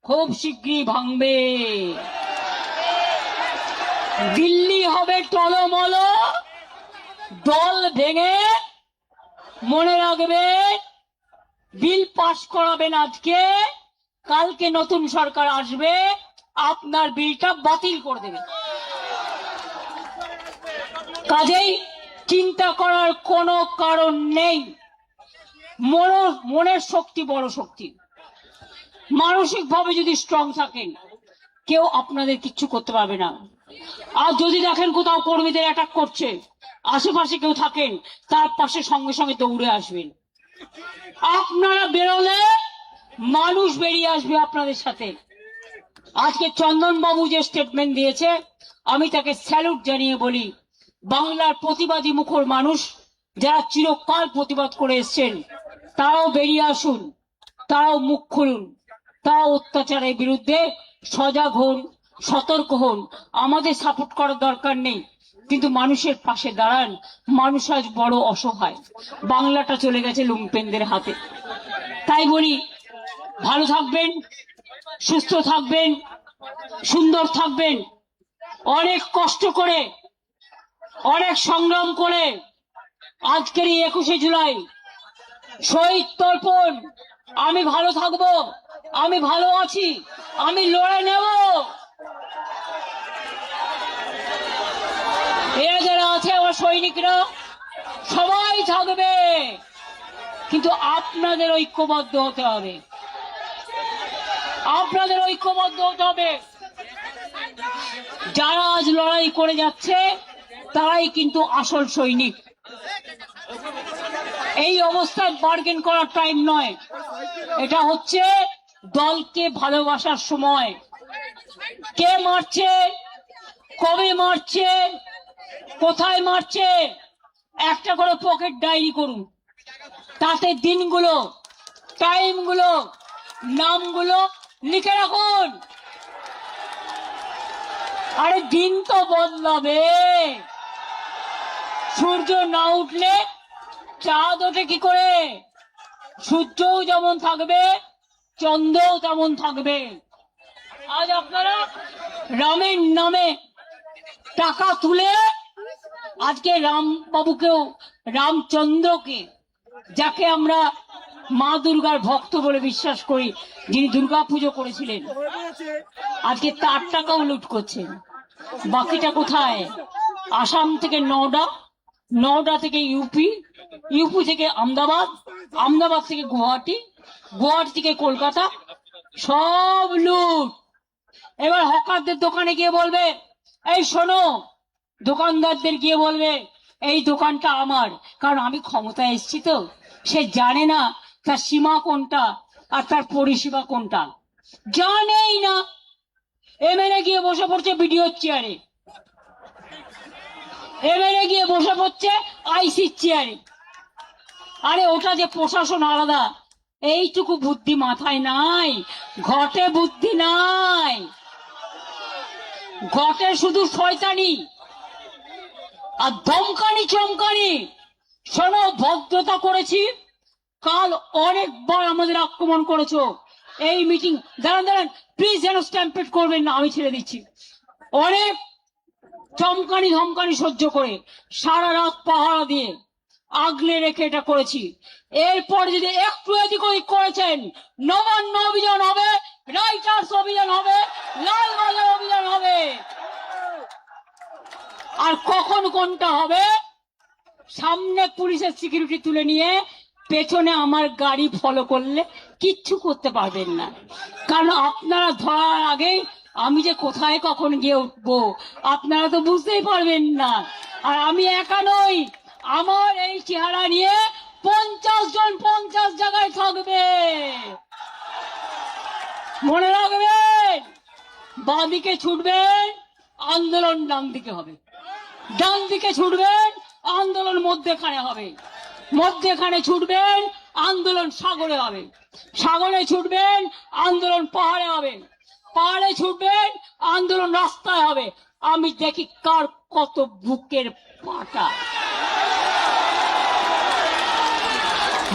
খুব শীঘ্রই ভাঙবে। দিল্লি হবে টলমল, দল ভেঙে। মনে রাখবেন বিল পাস করাবেন আজকে, কালকে নতুন সরকার আসবে, আপনার বিলটা বাতিল করে দেবে। কাজেই চিন্তা করার কোনো কারণ নেই। মনের শক্তি বড় শক্তি। মানসিক ভাবে যদি স্ট্রং থাকেন কেউ আপনাদের কিচ্ছু করতে পারবে না। আর যদি দেখেন কোথাও কর্মীদের অ্যাটাক করছে, আশেপাশে কেউ থাকেন, তার পাশে সঙ্গে সঙ্গে দৌড়ে আসবেন। আপনারা বেরোলে মানুষ বেরিয়ে আসবে আপনাদের সাথে। আজকে চন্দন বাবু যে স্টেটমেন্ট দিয়েছে আমি তাকে স্যালুট জানিয়ে বলি, বাংলার প্রতিবাদী মুখর মানুষ যারা চিরকাল প্রতিবাদ করে এসছেন তারাও বেরিয়ে আসুন, তারাও মুখ খুলুন, তারাও অত্যাচারের বিরুদ্ধে সজাগ হন, সতর্ক হন। আমাদের সাপোর্ট করার দরকার নেই, কিন্তু মানুষের পাশে দাঁড়ান। মানুষ আজ বড় অসহায়, বাংলাটা চলে গেছে লুম্পেনদের হাতে। তাই বলি ভালো থাকবেন, সুস্থ থাকবেন, সুন্দর থাকবেন। অনেক কষ্ট করে, অনেক সংগ্রাম করে আজকের এই 21শে জুলাই শহীদ তর্পণ। আমি ভালো থাকবো, আমি ভালো আছি, আমি লড়ে নেব। এরা যারা আছে আমার সৈনিকরা সবাই থাকবে, কিন্তু আপনাদের ঐক্যবদ্ধ হতে হবে, আপনাদের ঐক্যবদ্ধ হতে হবে। যারা আজ লড়াই করে যাচ্ছে তারাই কিন্তু আসল সৈনিক। এই অবস্থায় বার্গেন করার টাইম নয়, এটা হচ্ছে দলকে ভালোবাসার সময়। কে মারছে, কবে মারছে, কোথায় মারছে, একটা করে পকেট ডায়েরি করুন, তাতে দিনগুলো, টাইমগুলো, নামগুলো লিখে রাখুন। আরে দিন তো বদলাবে, সূর্য না উঠলে চাঁদ ওঠে কি করে? সূর্যও যেমন থাকবে চন্দ্রও তেমন থাকবে। আজ আপনারা রামের নামে টাকা তুলে আজকে রামবাবুকেও, রামচন্দ্রকে, যাকে আমরা মা দুর্গার ভক্ত বলে বিশ্বাস করি, যিনি দুর্গা পুজো করেছিলেন, আজকে তার টাকাও লুট করছেন। বাকিটা কোথায়? আসাম থেকে নওডা, নওডা থেকে ইউপি, ইউপি থেকে আহমেদাবাদ, আহমেদাবাদ থেকে গুয়াহাটি, গুয়াহাটি থেকে কলকাতা, সব লুট। এবার হকারদের দোকানে গিয়ে বলবে এই শোনো, দোকানদারদের গিয়ে বলবে এই দোকানটা আমার, কারণ আমি ক্ষমতায় এসেছি তো। সে জানে না তার সীমা কোনটা আর তার পরিষেবা কোনটা, জানেই না। এমএলএ গিয়ে বসে পড়ছে বিডিওর চেয়ারে, এমএলএ গিয়ে বসে পড়ছে আইসির চেয়ারে। আরে ওটা যে প্রশাসন আলাদা, এইটুকু বুদ্ধি মাথায় নাই, ঘটে বুদ্ধি নাই, ঘটে শুধু শয়তানি আর ধমকানি চমকানি। শোনো, ভদ্রতা করেছি, কাল অনেকবার আমাদের আক্রমণ করেছো। এই মিটিং, দাঁড়ান দাঁড়ান প্লিজ, যেন স্ট্যাম্পেড করবেন না, আমি ছেড়ে দিচ্ছি। অনেক চমকানি ধমকানি সহ্য করে সারা রাত পাহারা দিয়ে আগলে রেখে এটা করেছি। এরপর যদি একটু এদিক ওদিক করেছেন, নবান্ন অভিযান হবে, রাইটার্স অভিযান হবে, লালবাজার অভিযান হবে। আর কখন কোনটা হবে, সামনে পুলিশের সিকিউরিটি তুলে নিয়ে পেছনে আমার গাড়ি ফলো করলে কিচ্ছু করতে পারবেন না, কারণ আপনারা ধরার আগেই আমি যে কোথায় কখন গিয়ে উঠবো আপনারা তো বুঝতেই পারবেন না। আর আমি একা নই, আমার এই চেহারা নিয়ে 50 জন 50 জায়গায় থাকবে, মনে রাখবেন। বাঁদিকে ছুটবেন, আন্দোলন ডান দিকে হবে, ডান দিকে ছুটবেন, আন্দোলন মধ্যেখানে হবে, মধ্যেখানে ছুটবেন, আন্দোলন সাগরে হবে, সাগরে ছুটবেন, আন্দোলন পাহাড়ে হবে, পাহাড়ে ছুটবেন, আন্দোলন রাস্তায় হবে। আমি দেখি কার কত বুকের পাটা।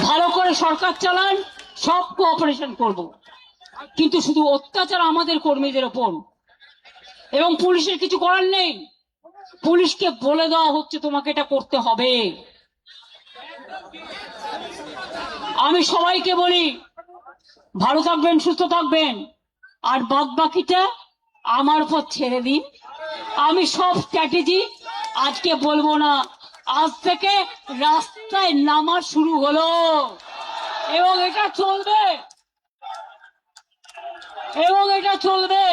ভালো করে সরকার চালান, সব কোঅপারেশন করব, কিন্তু শুধু অত্যাচার আমাদের কর্মীদের ওপর, এবং পুলিশের কিছু করার নেই। পুলিশকে বলে দেওয়া হচ্ছে তোমাকে এটা করতে হবে। আমি সবাইকে বলি ভালো থাকবেন, সুস্থ থাকবেন, আর বাদ বাকিটা আমার উপর ছেড়ে দিন। আমি সব স্ট্র্যাটেজি আজকে বলবো না, আজ থেকে রাস্তায় নামা শুরু হলো এবং এটা চলবে, এবং এটা চলবে।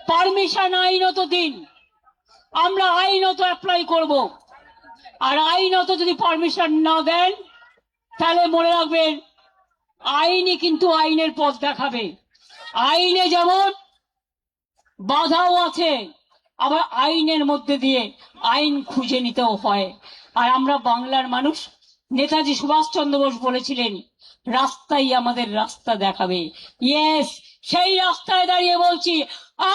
পারমিশন আইনত দিন, আমরা আইনত অ্যাপ্লাই করব, আর আইনত যদি পারমিশন না দেন তাহলে মনে রাখবেন আইনই কিন্তু আইনের পথ দেখাবে। আইনে যেমন বাধাও আছে, আবার আইনের মধ্যে দিয়ে আইন খুঁজে নিতেও হয়। আর আমরা বাংলার মানুষ, নেতাজি সুভাষচন্দ্র বোস বলেছিলেন রাস্তাই আমাদের রাস্তা দেখাবে। ইয়েস, সেই রাস্তায় দাঁড়িয়ে বলছি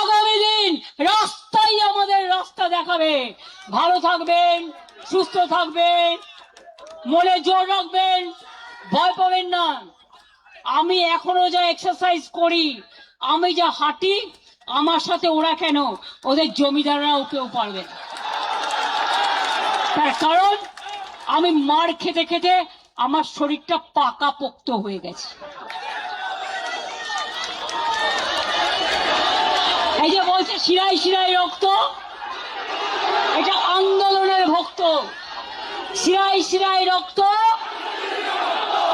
আগামী দিন রাস্তাই আমাদের রাস্তা দেখাবে। ভালো থাকবেন, সুস্থ থাকবেন, মনে জোর রাখবেন, ভয় পাবেন না। আমি এখনো যা এক্সারসাইজ করি, আমি যা হাঁটি, আমার সাথে ওরা কেন, ওদের জমিদাররাও কেউ পারবে না। তার কারণ আমি মার খেতে খেতে আমার শরীরটা পাকা পোক্ত হয়ে গেছে। এই যে বলছে শিরায় শিরায় রক্ত, এটা আন্দোলনের ভক্ত। শিরায় শিরায় রক্ত,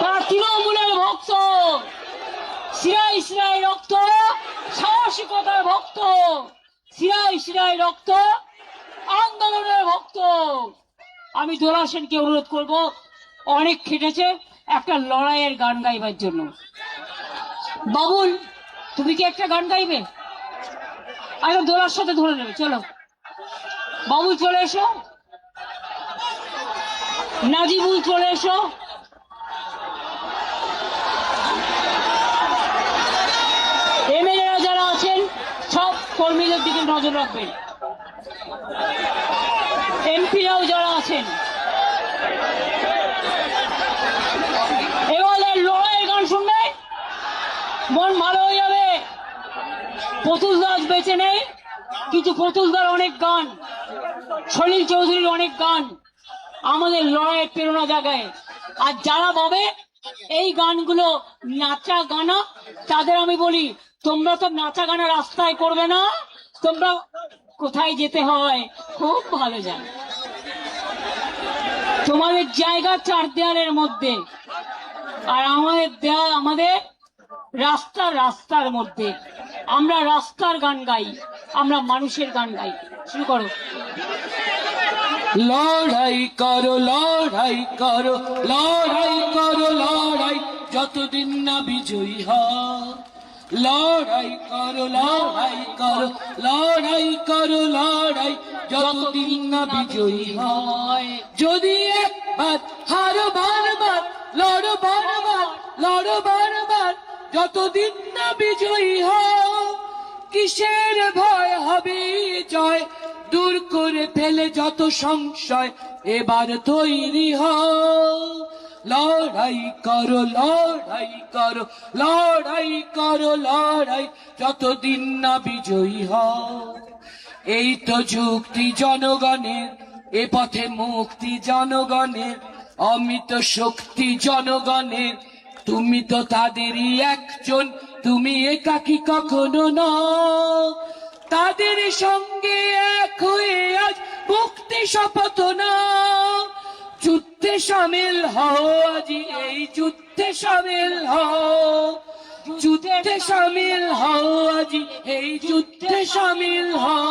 তারা তৃণমূলের ভক্ত। শিরায় শিরায় রক্ত, সাহসিকতার ভক্ত। শিরায় শিরায় রক্ত, আন্দোলনের ভক্ত। আমি দোলা সেনকে অনুরোধ করব, অনেক খেটেছে, একটা লড়াইয়ের গান গাইবার জন্য। বাবুল, তুমি কি একটা গান গাইবে? আচ্ছা, দোলার সাথে ধরে নেবে, চলো বাবুল চলে এসো, নাজিবুল চলে এসো। এমএলএরা যারা আছেন সব কর্মীদের দিকে নজর রাখবেন, এমপিরাও যারা আছেন। এবারে লড়াইয়ের গান শুনবে, মন ভালো হয়ে যাবে। প্রতুল দাস বেঁচে নেই, কিন্তু প্রতুলদার অনেক গান, সলিল চৌধুরীর অনেক গান আমাদের লড়াইয়ের প্রেরণা জাগায়। আর যারা ভাবে এই গানগুলো নাচা গানা, তাদের আমি বলি তোমরা তো নাচা গানা রাস্তায় করবে না, তোমরা কোথায় যেতে হয় খুব ভালো জানো। তোমাদের জায়গা চার দেয়ালের মধ্যে, আর আমাদের দেয়াল, আমাদের রাস্তার মধ্যে। আমরা রাস্তার গান গাই, আমরা মানুষের গান গাই। শুরু করো। লড়াই করো, লড়াই করো, লড়াই করো, লড়াই যতদিন না বিজয়ী হয়। লড়াই করো, লড়াই করো, লড়াই করো, লড়াই যতদিন না বিজয়ী হয়। যদি একবার হারো বারবার, লড়ো বারবার, লড়ো বারবার যতদিন না বিজয়ী হয়। কিসের ভয় হবে জয়, দূর করে ফেলে যত সংশয়, এবার তৈরি হও। লড়াই করো, লড়াই করো, লড়াই করো, লড়াই যতদিন না বিজয়ী হও। এই তো যুক্তি জনগণের, এ পথে মুক্তি জনগণের, অমিত শক্তি জনগণের। তুমি তো তাদেরই একজন, তুমি একাকী কখনো নও। তাদের সঙ্গে এক হয়ে আজ মুক্তি শপথ নাও। যুদ্ধে সামিল হও আজি, এই যুদ্ধে সামিল হও। যুদ্ধে সামিল হও আজি, এই যুদ্ধে সামিল হও।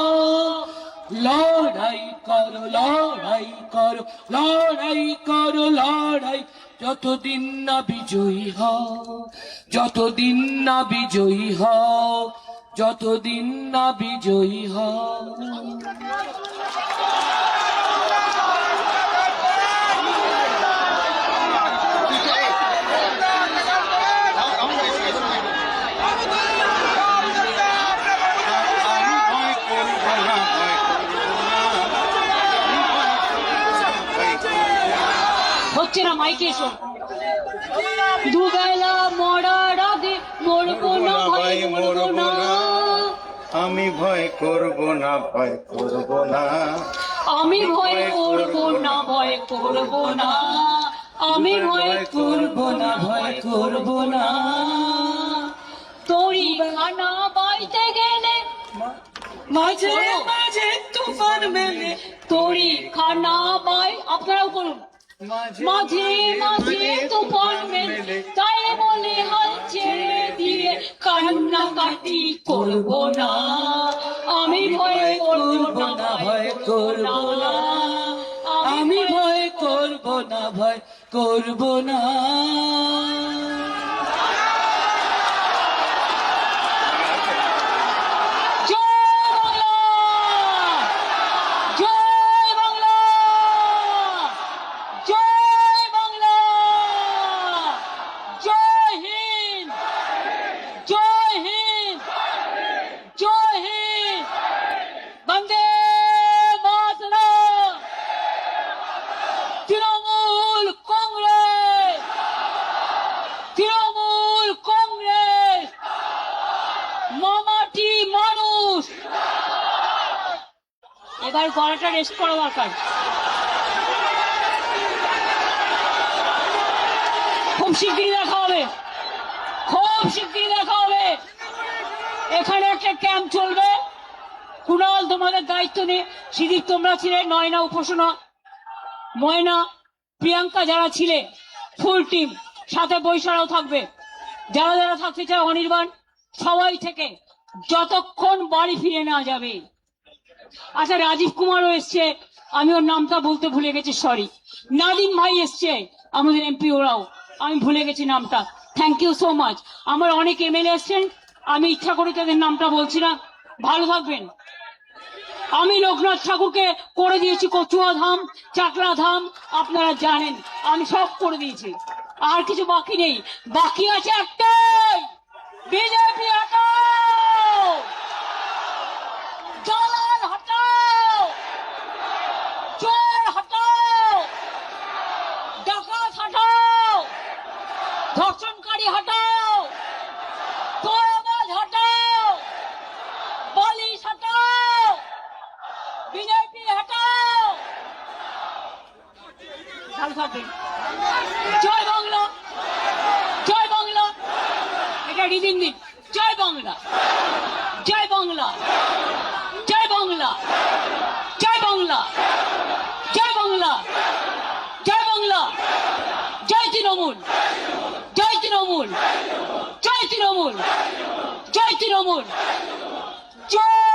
লড়াই করো, লড়াই করো, লড়াই করো, লড়াই যতদিন না বিজয়ী হও। যতদিন না বিজয়ী হও, যতদিন না বিজয়ী হও। হচ্ছে না, মাইকে এসো। দুবেলা মরার আগে মরবো না ভাই, মরবো না। আমি ভয় করব না, ভয় করব না। আমি ভয় করবো না, ভয় করবো না। আমি ভয় করব না, ভয় করব না। তোরি খানা বাইতে গেলে মাঝে মাঝে তুফান মেলে, তোরি খানা বাই, আপনারাও করুন। মাঝে মাঝে তুফান মেলে, তাই বলে হাল ছেড়ে দিয়ে কান্নাকাটি করবো না। আমি ভয় করবো না, ভয় করবো না। আমি ভয় করব না, ভয় করব না। জয় বাংলা, জয় বাংলা, জয় হিন্দ, জয় হিন্দ, জয় হিন্দ। বন্দে মাতরম। তৃণমূল কংগ্রেস, তৃণমূল কংগ্রেস, মামাটি মানুষ। এবার গলাটা রেস্ট করা দরকার। খুব শিগগিরই দেখা হবে, খুব শিগগিরই দেখা হবে। এখানে একটা ক্যাম্প চলবে। কুণাল তোমাদের দায়িত্ব নিয়ে, সিদ্দিক তোমরা ছিলে, নয়না, উপাসনা, ময়না, প্রিয়াঙ্কা যারা ছিলে, ফুল টিম, সাথে বৈশারাও থাকবে। যারা যারা থাকতে চায় অনির্বাণ, সবাই থেকে যতক্ষণ বাড়ি ফিরে না যাবে। আচ্ছা, রাজীব কুমারও এসছে, আমি ওর নামটা বলতে ভুলে গেছি, সরি। নাদিম ভাই এসছে, আমাদের এমপি, ওরাও, আমি ভুলে গেছি নামটা। Thank you so much. আমার অনেক এমএলএ এসছেন, আমি ইচ্ছা করে তাদের নামটা বলছি না। ভালো থাকবেন। আমি লোকনাথ ঠাকুরকে করে দিয়েছি কচুয়া ধাম, চাকলা ধাম, আপনারা জানেন আমি সব করে দিয়েছি। আর কিছু বাকি নেই, বাকি আছে একটাই, বিজেপি হটাও, দালাল হটাও, চোর হটাও, ডাকাত হটাও, ধর্ষণকারী হটাও, তোলাবাজ হটাও, পুলিশ হটাও, বিজেপি হটাও। ভালো থাকবেন। জয় বাংলা, জয় বাংলা। এটা রিদিন দিন। জয় বাংলা, জয় বাংলা, জয় বাংলা, জয় বাংলা, জয় বাংলা, জয় বাংলা, জয় তৃণমূল, জয় তৃণমূল, জয় তৃণমূল, জয় জয় তৃণমূল, জয়